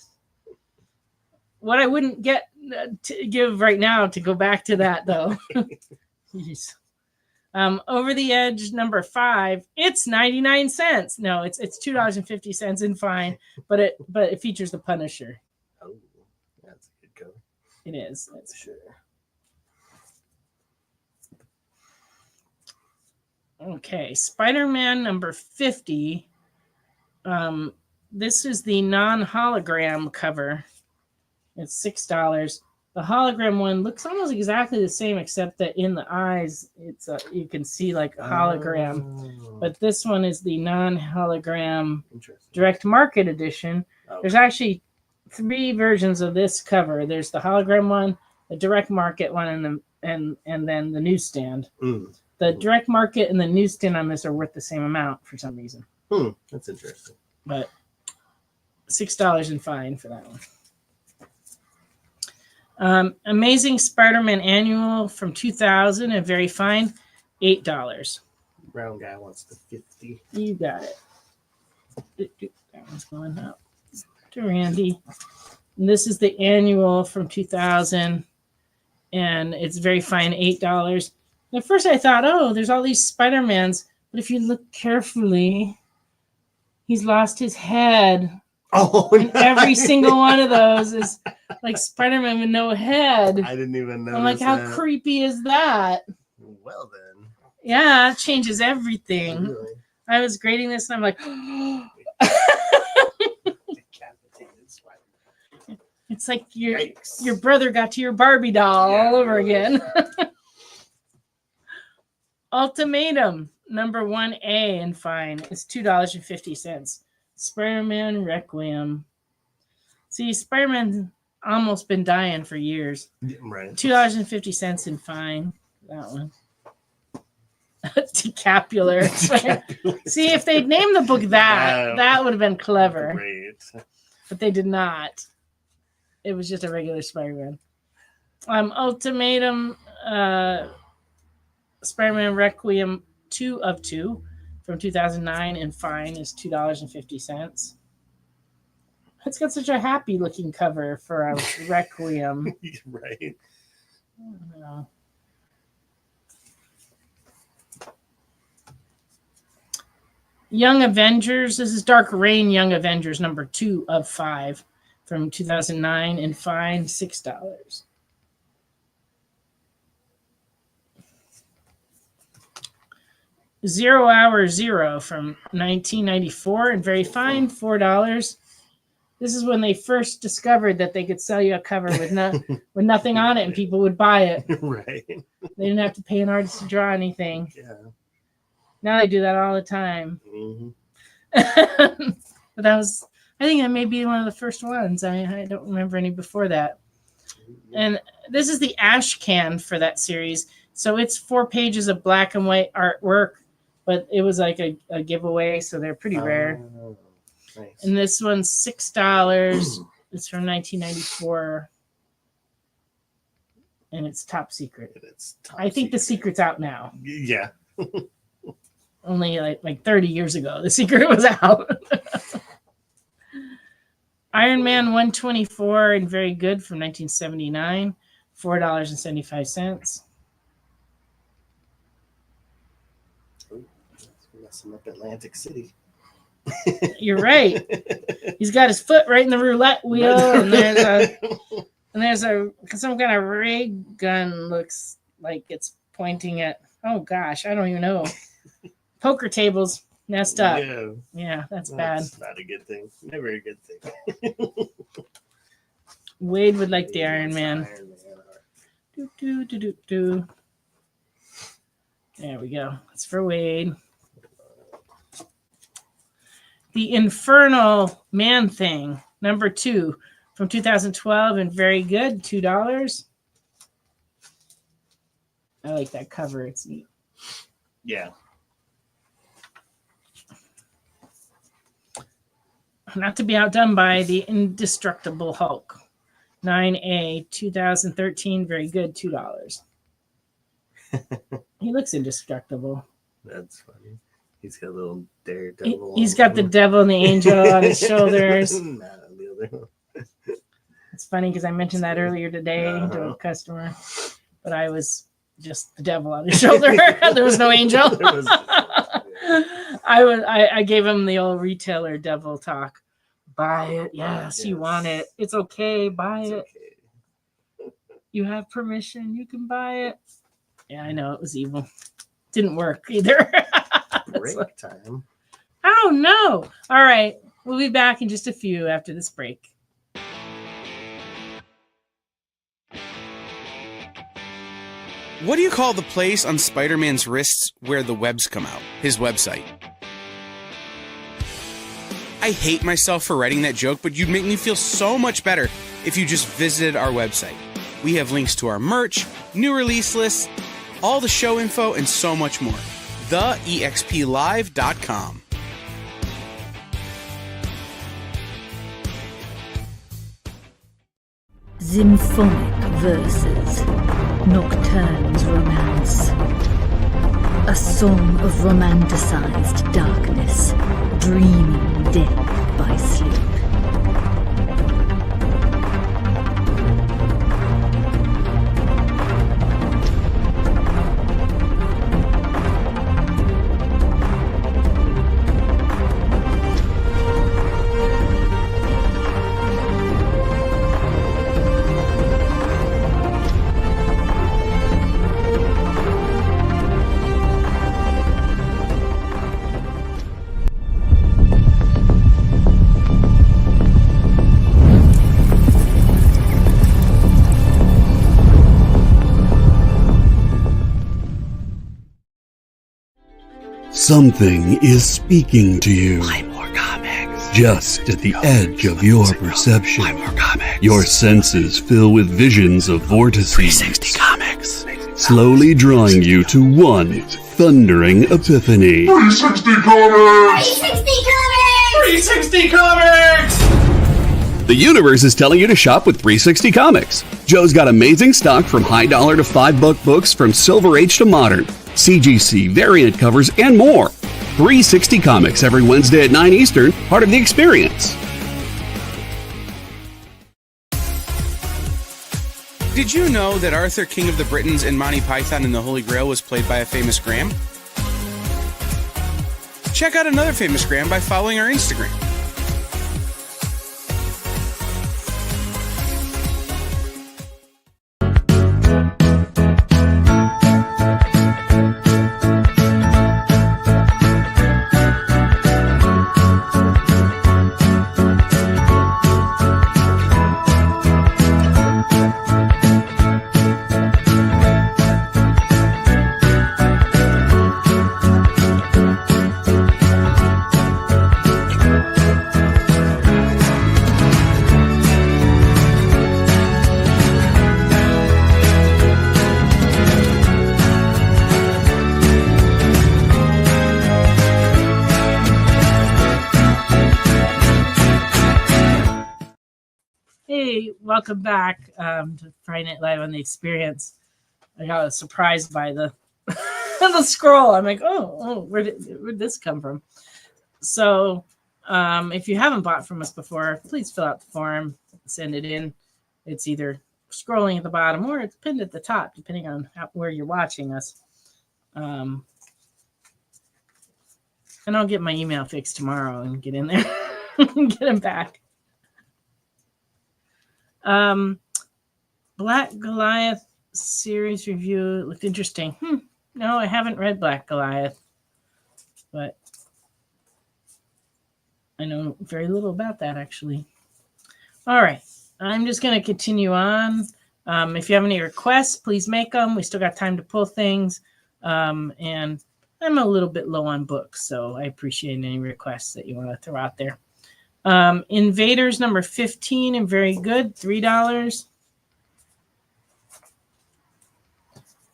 What I wouldn't get to give right now to go back to that, though. Jeez. Over the Edge, number 5, it's 99 cents. No, it's $2.50 in fine, but it features the Punisher. Oh, that's a good cover. It is, that's sure. Okay, Spider-Man number 50. This is the non-hologram cover. It's $6. The hologram one looks almost exactly the same, except that in the eyes, it's you can see like a hologram. But this one is the non-hologram direct market edition. Okay. There's actually 3 versions of this cover. There's the hologram one, the direct market one, and then the newsstand. The direct market and the newsstand on this are worth the same amount for some reason. That's interesting. But $6 in fine for that one. Amazing Spider-Man Annual from 2000, and very fine, $8. Brown guy wants the 50. You got it. That one's going up to Randy. And this is the Annual from 2000, and it's very fine, $8. At first I thought, oh, there's all these Spider-Mans, but if you look carefully, he's lost his head. Oh, and every single one of those is like Spider-Man with no head. I didn't even know. I'm like, how creepy is that? Well then. Yeah, it changes everything. Really? I was grading this and I'm like, oh, It's like your brother got to your Barbie doll all over again. Ultimatum, number 1A and fine, is $2.50. Spider-Man Requiem. See, Spider-Man's almost been dying for years. Right. $2.50 and fine. That one. Decapular. See, if they'd named the book that would have been clever. Great. But they did not. It was just a regular Spider-Man. Ultimatum, Spider-Man Requiem 2 of 2 from 2009 and fine is $2.50. It's got such a happy looking cover for a Requiem. Right. I don't know. Young Avengers. This is Dark Reign Young Avengers number 2 of 5 from 2009 and fine $6. Zero Hour Zero from 1994 and very fine $4. This is when they first discovered that they could sell you a cover with with nothing on it and people would buy it. Right. They didn't have to pay an artist to draw anything. Yeah. Now they do that all the time. Mm-hmm. But I think that may be one of the first ones. I don't remember any before that. And this is the ash can for that series. So it's 4 pages of black and white artwork, but it was like a giveaway, so they're pretty rare. Nice. And this one's $6. It's from 1994. And it's top secret. I think the secret's out now. Yeah. Only like 30 years ago, the secret was out. Iron Man 124 and very good from 1979, $4.75. Messing up Atlantic City. You're right. He's got his foot right in the roulette wheel, and there's some kind of ray gun. Looks like it's pointing at. Oh gosh, I don't even know. Poker tables messed up. Yeah, that's bad. Not a good thing. Never a good thing. Wade would like the Iron Man. Do. There we go. That's for Wade. The Infernal Man Thing, number 2 from 2012 and very good, $2. I like that cover. It's neat. Yeah. Not to be outdone by the Indestructible Hulk. 9A, 2013, very good, $2. He looks indestructible. That's funny. He's got a little daredevil. He's got the devil and the angel on his shoulders. It's funny because I mentioned that earlier today to a customer, but I was just the devil on his shoulder. There was no angel. I gave him the old retailer devil talk. Buy it. Yes, you want it. It's okay. Buy it. Okay. You have permission. You can buy it. Yeah, I know it was evil. Didn't work either. Break time. Oh no. All right. We'll be back in just a few after this break. What do you call the place on Spider-Man's wrists where the webs come out? His website. I hate myself for writing that joke, but you'd make me feel so much better if you just visited our website. We have links to our merch, new release lists, all the show info, and so much more. TheEXPLive.com. Symphonic verses, Nocturne's romance. A song of romanticized darkness, dreaming death by sleep. Something is speaking to you. Just at the edge of your perception. Your senses fill with visions of vortices. 360 Comics. Slowly drawing you to one thundering epiphany. 360 Comics! 360 Comics! The universe is telling you to shop with 360 Comics. Joe's got amazing stock from high dollar to $5 books from Silver Age to modern, CGC, variant covers, and more. 360 Comics every Wednesday at 9 Eastern, part of the experience. Did you know that Arthur, King of the Britons, in Monty Python and the Holy Grail was played by a famous Graham? Check out another famous Graham by following our Instagram. Welcome back to Friday Night Live on the Experience. I got surprised by the the scroll. I'm like, where'd this come from? So if you haven't bought from us before, please fill out the form, send it in. It's either scrolling at the bottom or it's pinned at the top, depending on where you're watching us. And I'll get my email fixed tomorrow and get in there and get them back. Black Goliath series review looked interesting. No, I haven't read Black Goliath, but I know very little about that actually. All right, I'm just going to continue on. If you have any requests, please make them. We still got time to pull things. And I'm a little bit low on books, so I appreciate any requests that you want to throw out there. Invaders number 15 and very good, $3.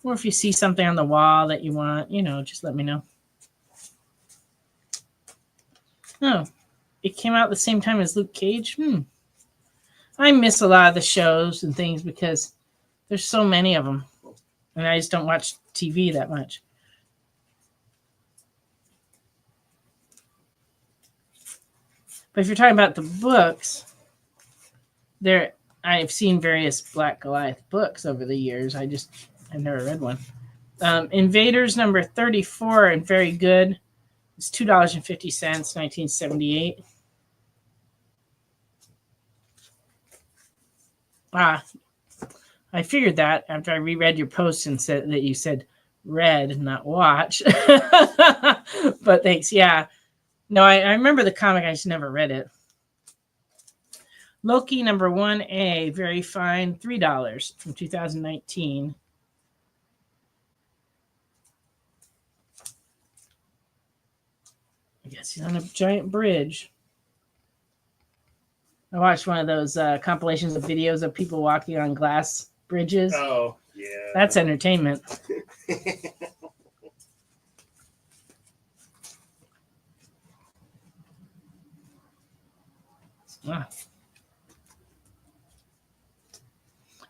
Or if you see something on the wall that you want, just let me know. Oh, it came out the same time as Luke Cage. I miss a lot of the shows and things because there's so many of them. And I just don't watch TV that much. But if you're talking about the books, I've seen various Black Goliath books over the years. I've never read one. Invaders number 34 and very good. It's $2.50, 1978. I figured that after I reread your post and said that you said read, not watch. But thanks. Yeah. No, I remember the comic. I just never read it. Loki number 1A, very fine, $3 from 2019. I guess he's on a giant bridge. I watched one of those compilations of videos of people walking on glass bridges. Oh, yeah. That's entertainment.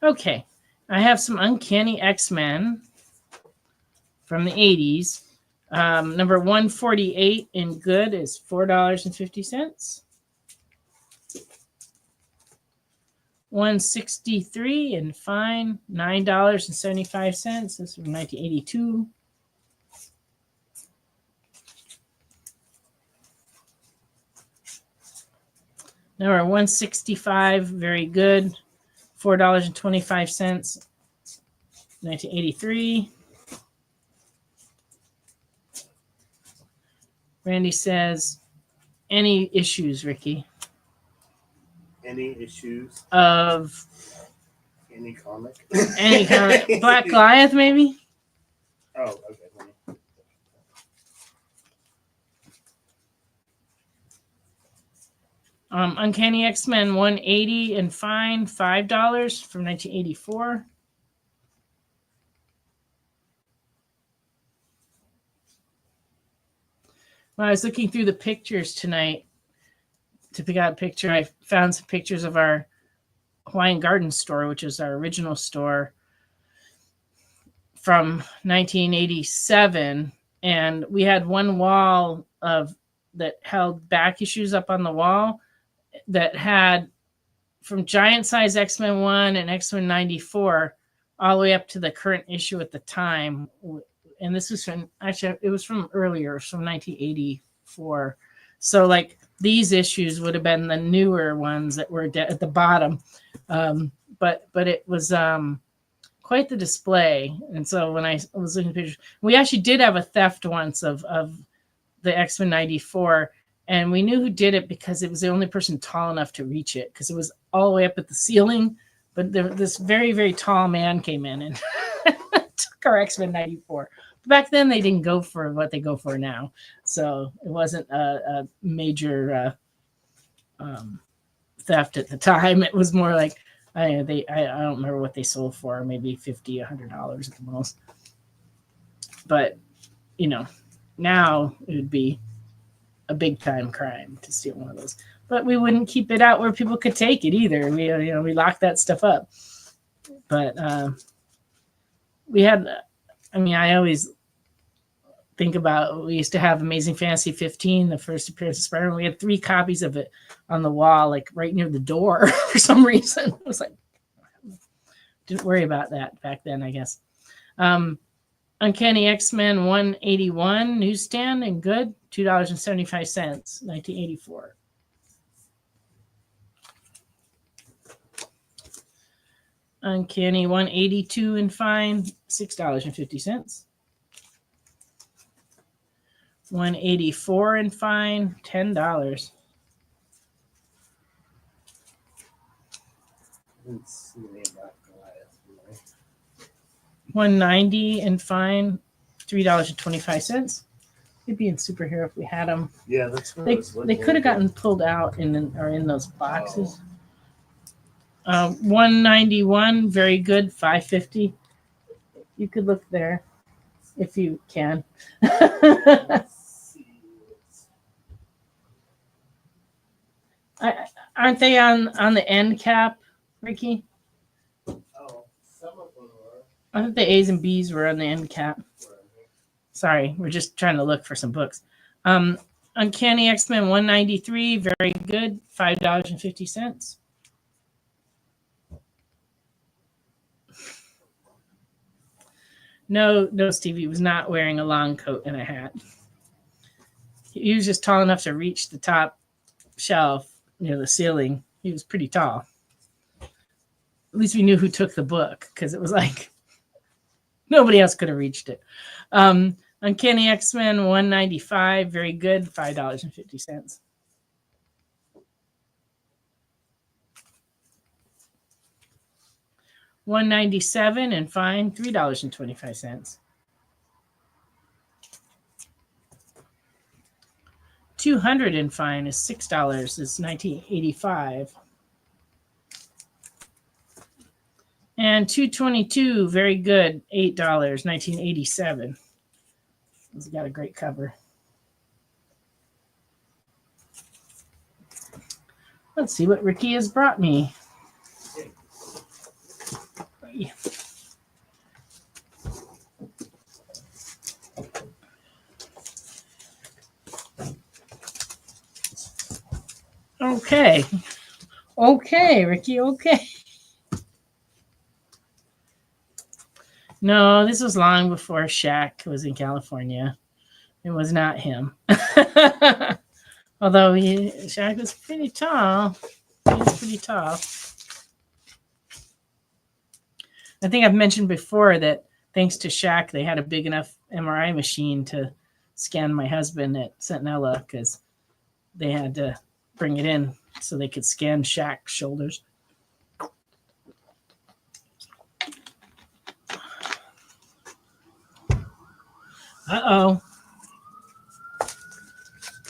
Okay, I have some Uncanny X-Men from the 80s. Number 148 in good is $4.50. 163 in fine, $9.75. This is from 1982. Number 165, very good, $4.25, 1983. Randy says, any issues, Ricky? Any issues? Of any comic? Any comic. Black Goliath, maybe? Oh, okay. Uncanny X-Men 180 and fine, $5 from 1984. When I was looking through the pictures tonight to pick out a picture, I found some pictures of our Hawaiian Garden store, which is our original store from 1987. And we had one wall that held back issues up on the wall that had from giant size X-Men 1 and X-Men 94 all the way up to the current issue at the time. And this was from, actually, it was from earlier, from 1984. So like these issues would have been the newer ones that were at the bottom. But it was quite the display. And so when I was looking at pictures, we actually did have a theft once of the X-Men 94. And we knew who did it because it was the only person tall enough to reach it, because it was all the way up at the ceiling. But this very, very tall man came in and took our X-Men 94. Back then, they didn't go for what they go for now. So it wasn't a major theft at the time. It was more like, I don't remember what they sold for, maybe $50, $100 at the most. But, now it would be a big time crime to steal one of those. But we wouldn't keep it out where people could take it either. We locked that stuff up. But we had, I always think about, we used to have Amazing Fantasy 15, the first appearance of Spider-Man. We had 3 copies of it on the wall, like right near the door for some reason. It was like, didn't worry about that back then, I guess. Uncanny X-Men 181 newsstand and good, $2.75, 1984. Uncanny 182 and fine, $6.50. 184 and fine, $10. Let's see about Goliath. 190 and fine, $3.25. It'd be in superhero if we had them. Yeah, that's what they could have gotten pulled out in those boxes. 191, very good, $5.50. You could look there if you can. Aren't they on the end cap, Ricky? Oh, some of them are. I think the A's and B's were on the end cap. Sorry, we're just trying to look for some books. Uncanny X-Men 193, very good, $5.50. No, Stevie was not wearing a long coat and a hat. He was just tall enough to reach the top shelf near the ceiling. He was pretty tall. At least we knew who took the book, because it was like nobody else could have reached it. Uncanny X-Men 195, very good, $5.50. $197 and fine, $3.25. $200 and fine is $6. It's 1985. And $222, very good, $8, 1987. It's got a great cover. Let's see what Ricky has brought me. Okay, Ricky, okay. No, this was long before Shaq was in California. It was not him. Although Shaq was pretty tall. He was pretty tall. I think I've mentioned before that thanks to Shaq, they had a big enough MRI machine to scan my husband at Centinela, because they had to bring it in so they could scan Shaq's shoulders. Uh-oh.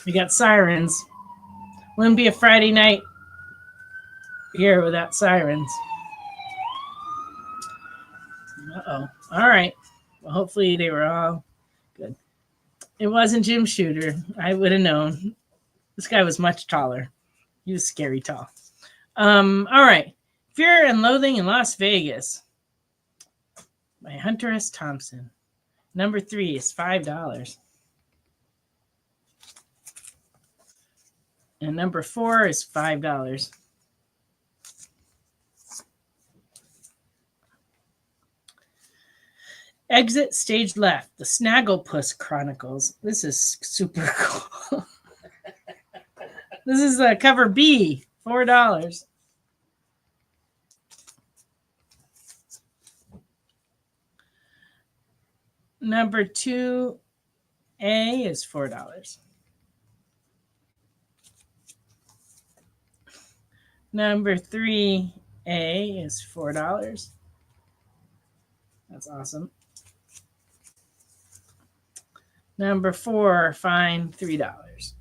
We got sirens. Wouldn't be a Friday night here without sirens. Uh-oh. All right. Well, hopefully they were all good. It wasn't Jim Shooter. I would have known. This guy was much taller. He was scary tall. All right. Fear and Loathing in Las Vegas by Hunter S. Thompson. Number 3 is $5. And number 4 is $5. Exit Stage Left, The Snagglepuss Chronicles. This is super cool. This is cover B, $4. Number 2A is $4. Number 3A is $4. That's awesome. Number 4, fine, $3.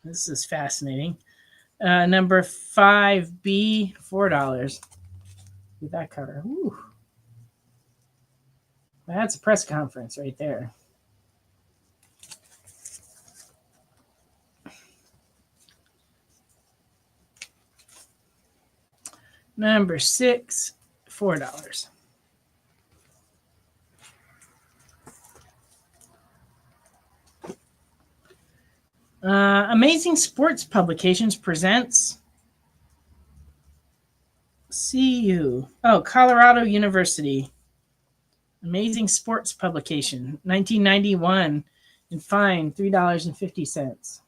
This is fascinating. Number 5B, $4. With that cover. Whew. That's a press conference right there. Number 6, $4. Amazing Sports Publications presents CU. Oh, Colorado University. Amazing Sports Publication, 1991, and fine, $3.50.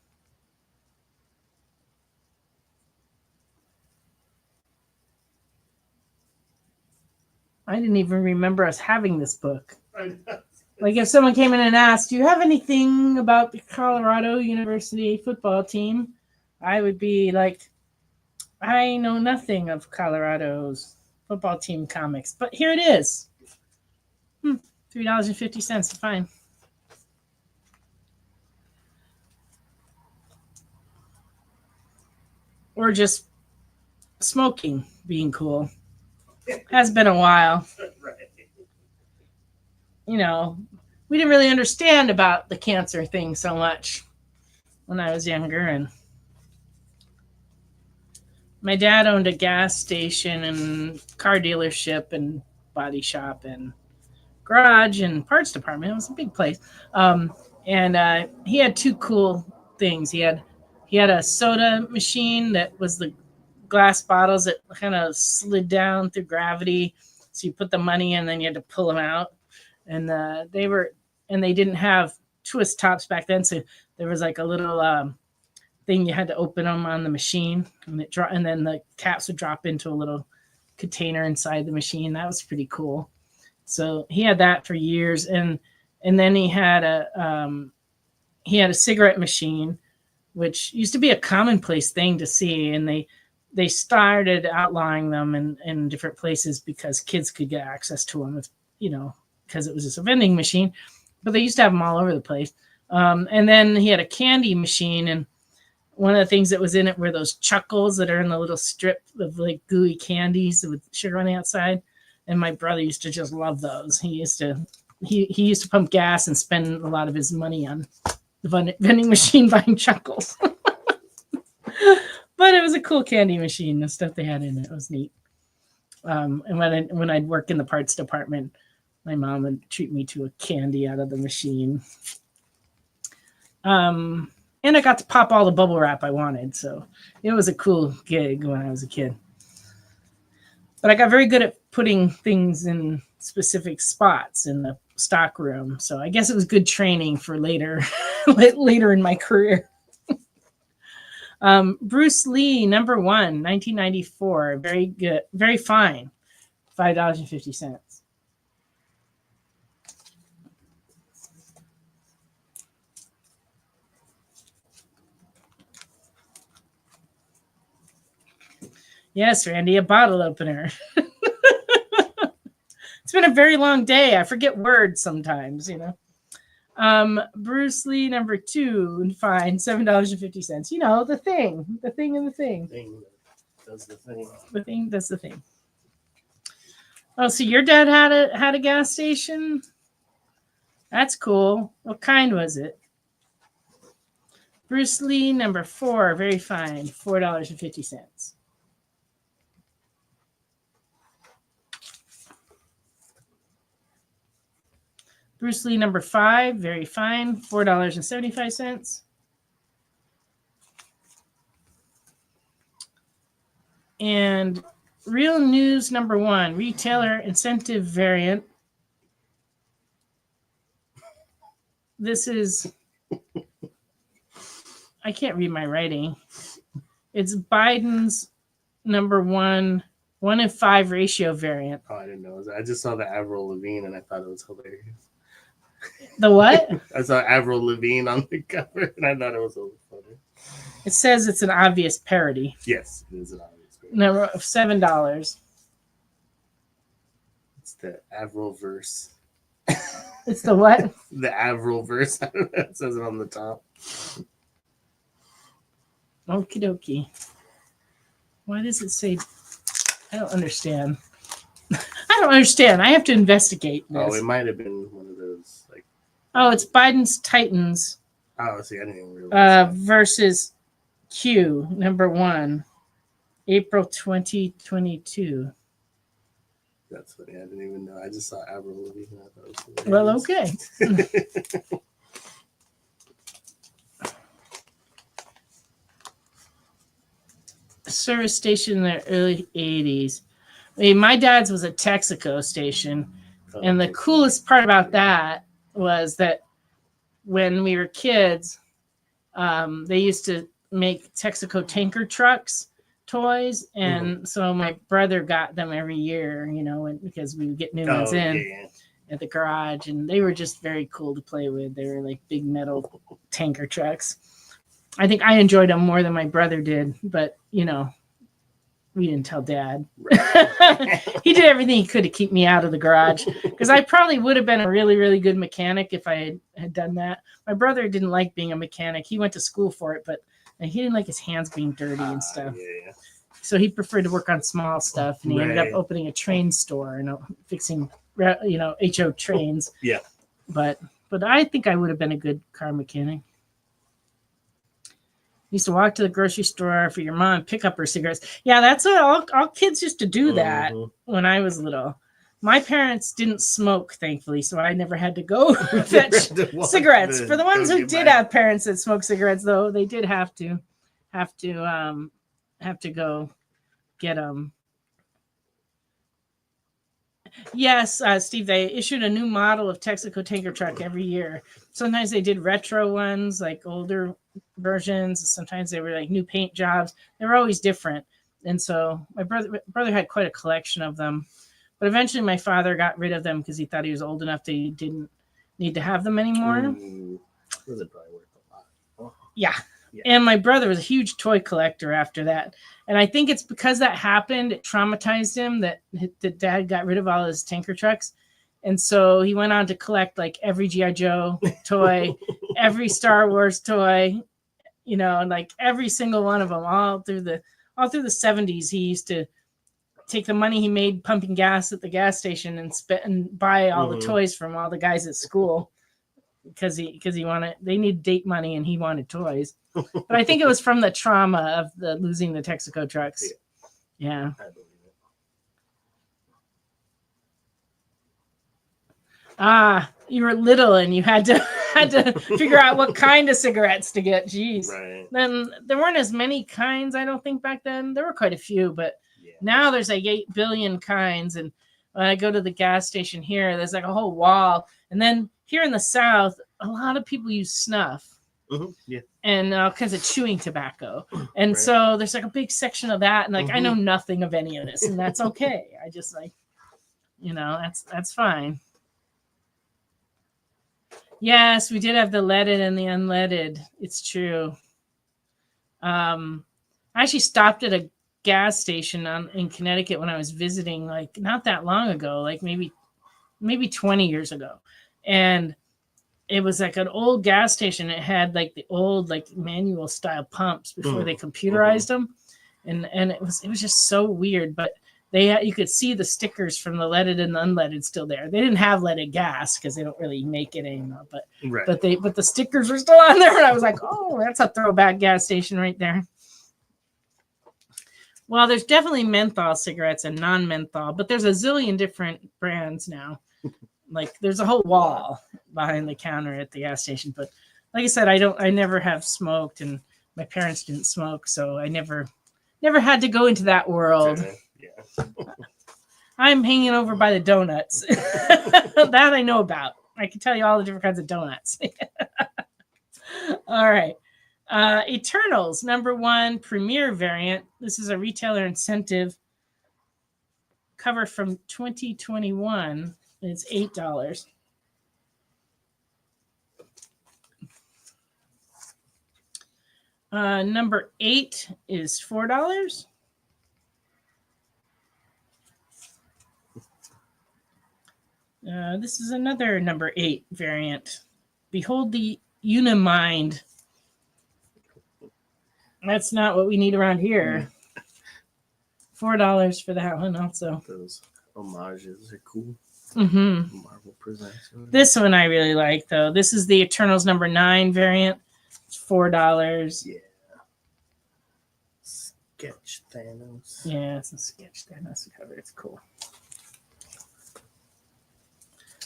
I didn't even remember us having this book. Like if someone came in and asked, do you have anything about the Colorado University football team? I would be like, I know nothing of Colorado's football team comics, but here it is. $3.50, fine. Or just smoking being cool. Has been a while. You know, we didn't really understand about the cancer thing so much when I was younger. And my dad owned a gas station and car dealership and body shop and garage and parts department. It was a big place. And he had 2 cool things. He had a soda machine that was the glass bottles that kind of slid down through gravity. So you put the money in, then you had to pull them out. And they didn't have twist tops back then. So there was like a little thing you had to open them on the machine, and then the caps would drop into a little container inside the machine. That was pretty cool. So he had that for years. And then he had a cigarette machine, which used to be a commonplace thing to see. And they started outlawing them in different places because kids could get access to them, because it was just a vending machine. But they used to have them all over the place. And then he had a candy machine, and one of the things that was in it were those chuckles that are in the little strip of like gooey candies with sugar on the outside. And my brother used to just love those. He used to pump gas and spend a lot of his money on the vending machine buying chuckles. But it was a cool candy machine. The stuff they had in it was neat. And when I'd work in the parts department, my mom would treat me to a candy out of the machine. And I got to pop all the bubble wrap I wanted. So it was a cool gig when I was a kid. But I got very good at putting things in specific spots in the stock room. So I guess it was good training for later in my career. Bruce Lee, number 1, 1994. Very good. Very fine. $5.50. Yes, Randy, a bottle opener. It's been a very long day. I forget words sometimes, you know. Bruce Lee number 2 and fine, $7.50. You know, the thing and the thing. Thing that does the thing. The thing does the thing. Oh, so your dad had a gas station? That's cool. What kind was it? Bruce Lee number 4, very fine, $4.50. Bruce Lee number 5, very fine, $4.75. And Real News number 1, retailer incentive variant. This is, I can't read my writing. It's Biden's number 1 in 5 ratio variant. Oh, I didn't know. I just saw the Avril Lavigne and I thought it was hilarious. The what? I saw Avril Lavigne on the cover and I thought it was so funny. It says it's an obvious parody. Yes, it is an obvious parody. Number of $7. It's the Avril verse. It's the what? The Avril verse. It says it on the top. Okie dokie. Why does it say? I don't understand. I don't understand. I have to investigate this. Oh, it might have been one of those like. Oh, it's Biden's Titans. Oh, see, I didn't even realize. Versus Q number 1, April 2022. That's funny. I didn't even know. I just saw Avril Lavigne. I thought it was Well, okay. Service station in the early 80s. I mean, my dad's was a Texaco station. And the coolest part about that was that when we were kids, they used to make Texaco tanker trucks toys. And so my brother got them every year, you know, because we would get new ones in at the garage. And they were just very cool to play with. They were like big metal tanker trucks. I think I enjoyed them more than my brother did, but you know, we didn't tell Dad. He did everything he could to keep me out of the garage because I probably would have been a really, really good mechanic if I had done that. My brother didn't like being a mechanic. He went to school for it, but he didn't like his hands being dirty and stuff. Yeah. So he preferred to work on small stuff, and he ended up opening a train store and fixing, you know, HO trains. Yeah. But I think I would have been a good car mechanic. Used to walk to the grocery store for your mom and pick up her cigarettes. Yeah, that's what all kids used to do that when I was little. My parents didn't smoke, thankfully, so I never had to go fetch cigarettes. For the ones who did have parents that smoked cigarettes, though, they did have to go get them. Yes, Steve, they issued a new model of Texaco tanker truck every year. Sometimes they did retro ones, like older versions. Sometimes they were like new paint jobs. They were always different. And so my brother had quite a collection of them. But eventually my father got rid of them because he thought he was old enough that he didn't need to have them anymore. Was it probably worth a lot? Oh. Yeah. And my brother was a huge toy collector after that. And I think it's because that happened, it traumatized him that Dad got rid of all his tanker trucks. And so he went on to collect like every G.I. Joe toy, every Star Wars toy, you know, and like every single one of them all through the 70s. He used to take the money he made pumping gas at the gas station and buy all the toys from all the guys at school because they needed date money and he wanted toys. But I think it was from the trauma of losing the Texaco trucks. Yeah. I believe it. You were little and you had to figure out what kind of cigarettes to get. Jeez. Right. Then there weren't as many kinds, I don't think, back then. There were quite a few, but now there's like 8 billion kinds. And when I go to the gas station here, there's like a whole wall. And then here in the South, a lot of people use snuff. Yeah. And all kinds of chewing tobacco. And so there's like a big section of that. And like, I know nothing of any of this, and that's okay. I just like, you know, that's fine. Yes, we did have the leaded and the unleaded. It's true. I actually stopped at a gas station in Connecticut when I was visiting, like not that long ago, like maybe maybe 20 years ago. And it was like an old gas station. It had like the old like manual style pumps before they computerized them. And it was just so weird. But you could see the stickers from the leaded and the unleaded still there. They didn't have leaded gas because they don't really make it anymore. But the stickers were still on there. And I was like, oh, that's a throwback gas station right there. Well, there's definitely menthol cigarettes and non-menthol, but there's a zillion different brands now. Like there's a whole wall behind the counter at the gas station. But like I said, I never have smoked, and my parents didn't smoke, so I never had to go into that world. Yeah. I'm hanging over by the donuts. That I know about. I can tell you all the different kinds of donuts. All right. Eternals, #1 premier variant. This is a retailer incentive cover from 2021. It's $8. #8 is $4. This is another #8 variant. Behold the Unimind. That's not what we need around here. $4 for that one also. Those homages are cool. Mm-hmm. Marvel presents. This one I really like, though. This is the Eternals #9 variant. It's $4. Yeah. Sketch Thanos. Yeah, it's a sketch Thanos cover. It's cool.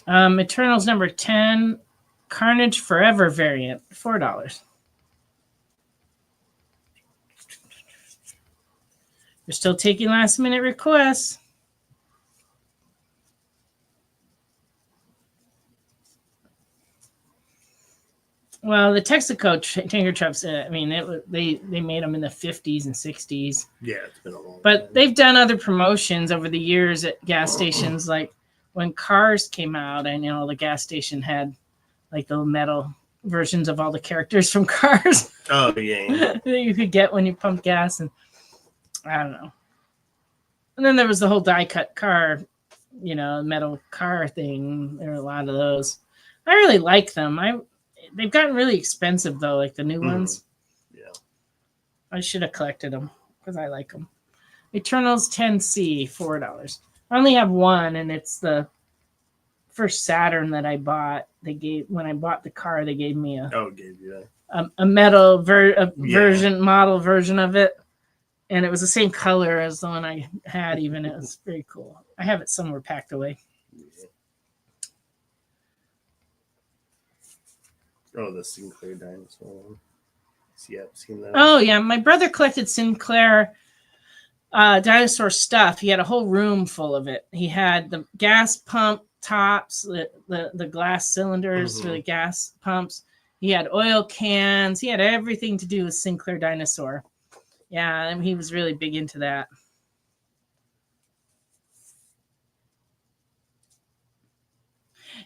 Eternals #10, Carnage Forever variant, $4. We're still taking last-minute requests. Well, the Texaco tanker trucks, I mean, they made them in the 50s and 60s. Yeah, it's been a long time. But they've done other promotions over the years at gas stations. Like when Cars came out, I know the gas station had like the metal versions of all the characters from Cars. Oh, yeah. That you could get when you pumped gas. And I don't know. And then there was the whole die-cut car, metal car thing. There were a lot of those. I really like them. They've gotten really expensive, though, like the new ones. Yeah. I should have collected them because I like them. Eternals 10C, $4. I only have one, and it's the first Saturn that I bought. When I bought the car, they gave me a metal model version of it. And it was the same color as the one I had, even. It was very cool. I have it somewhere packed away. Oh, the Sinclair dinosaur one. Yeah, I've seen that. Oh, yeah. My brother collected Sinclair dinosaur stuff. He had a whole room full of it. He had the gas pump tops, the glass cylinders for the gas pumps. He had oil cans. He had everything to do with Sinclair dinosaur. Yeah, and he was really big into that.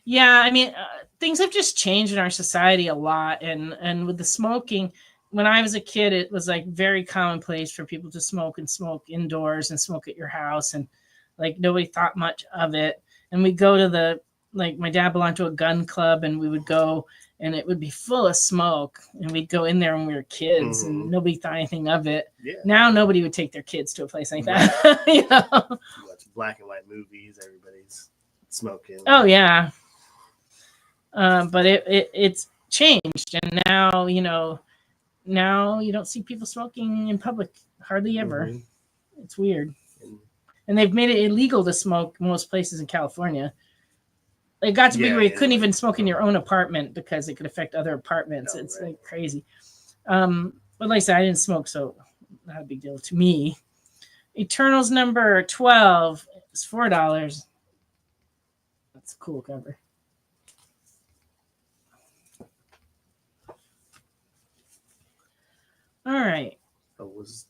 Yeah, I mean, things have just changed in our society a lot. And with the smoking, when I was a kid, it was like very commonplace for people to smoke indoors and smoke at your house. And like nobody thought much of it. And we'd go to my dad belonged to a gun club, and we would go and it would be full of smoke. And we'd go in there when we were kids and nobody thought anything of it. Yeah. Now nobody would take their kids to a place like that. You watch black and white movies, everybody's smoking. Oh, yeah. But it's changed, and now you don't see people smoking in public hardly ever. It's weird, and they've made it illegal to smoke most places in California. It got to be where you couldn't even smoke in your own apartment because it could affect other apartments. It's like crazy. But like I said, I didn't smoke, so not a big deal to me. Eternals #12 is $4. That's a cool cover. All right. Was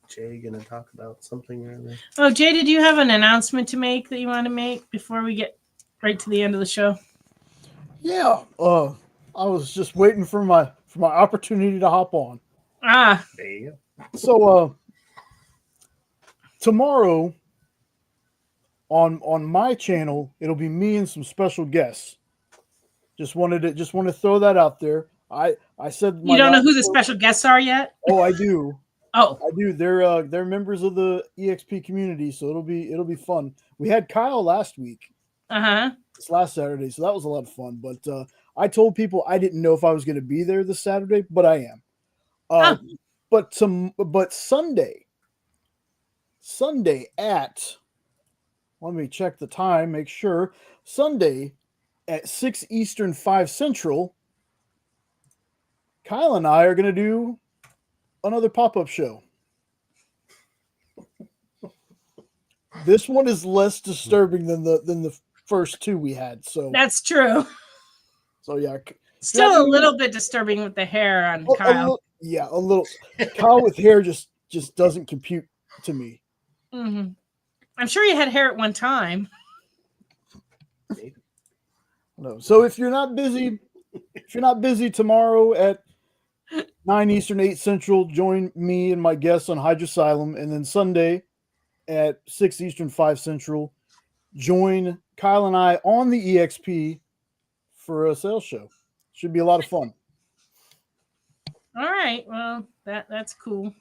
Jay going to talk about something earlier? Oh, Jay, did you have an announcement to make that you want to make before we get right to the end of the show? Yeah. I was just waiting for my opportunity to hop on. Ah. There you go. So tomorrow on my channel, it'll be me and some special guests. Just want to throw that out there. I said you don't know who the special guests are yet? Oh, I do. Oh, I do. They're members of the EXP community, so it'll be fun. We had Kyle last week. This last Saturday, so that was a lot of fun. But I told people I didn't know if I was going to be there this Saturday, but I am. But Sunday at, let me check the time, make sure. Sunday at 6 Eastern, 5 Central, Kyle and I are going to do another pop-up show. This one is less disturbing than the first two we had. So that's true. So yeah, still a little bit disturbing with the hair on Kyle. A little. Kyle with hair just doesn't compute to me. Mm-hmm. I'm sure he had hair at one time. No. So if you're not busy tomorrow at 9 Eastern, 8 Central, join me and my guests on Hydrosylum, and then Sunday at 6 Eastern, 5 Central, join Kyle and I on the EXP for a sales show. Should be a lot of fun. All right. Well, that's cool.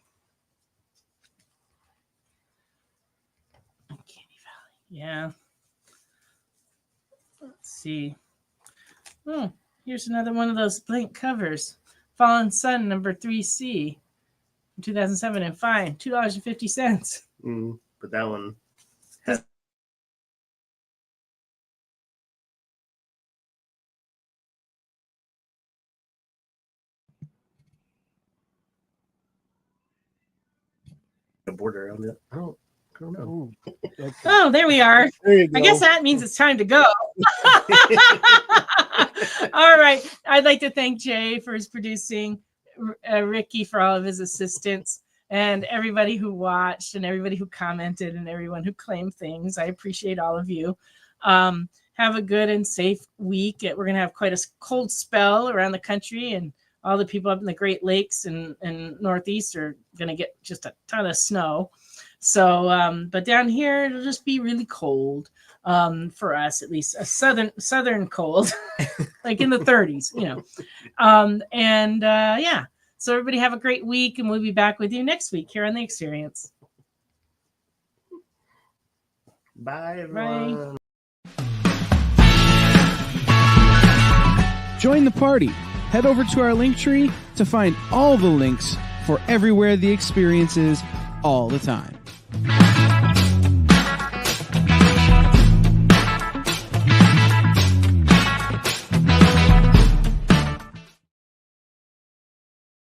Uncanny Valley. Yeah. Let's see. Oh, here's another one of those blank covers. Fallen Sun number 3C, 2007, and fine, $2.50. But that one. A border around it. I don't know. Oh, there we are. There you go. I guess that means it's time to go. All right. I'd like to thank Jay for his producing, Ricky for all of his assistance, and everybody who watched and everybody who commented and everyone who claimed things. I appreciate all of you. Have a good and safe week. We're going to have quite a cold spell around the country, and all the people up in the Great Lakes and Northeast are going to get just a ton of snow. So, but down here, it'll just be really cold for us, at least a southern cold, like in the 30s, yeah. So everybody have a great week, and we'll be back with you next week here on The Experience. Bye, everyone. Bye. Join the party. Head over to our link tree to find all the links for everywhere The Experience is all the time.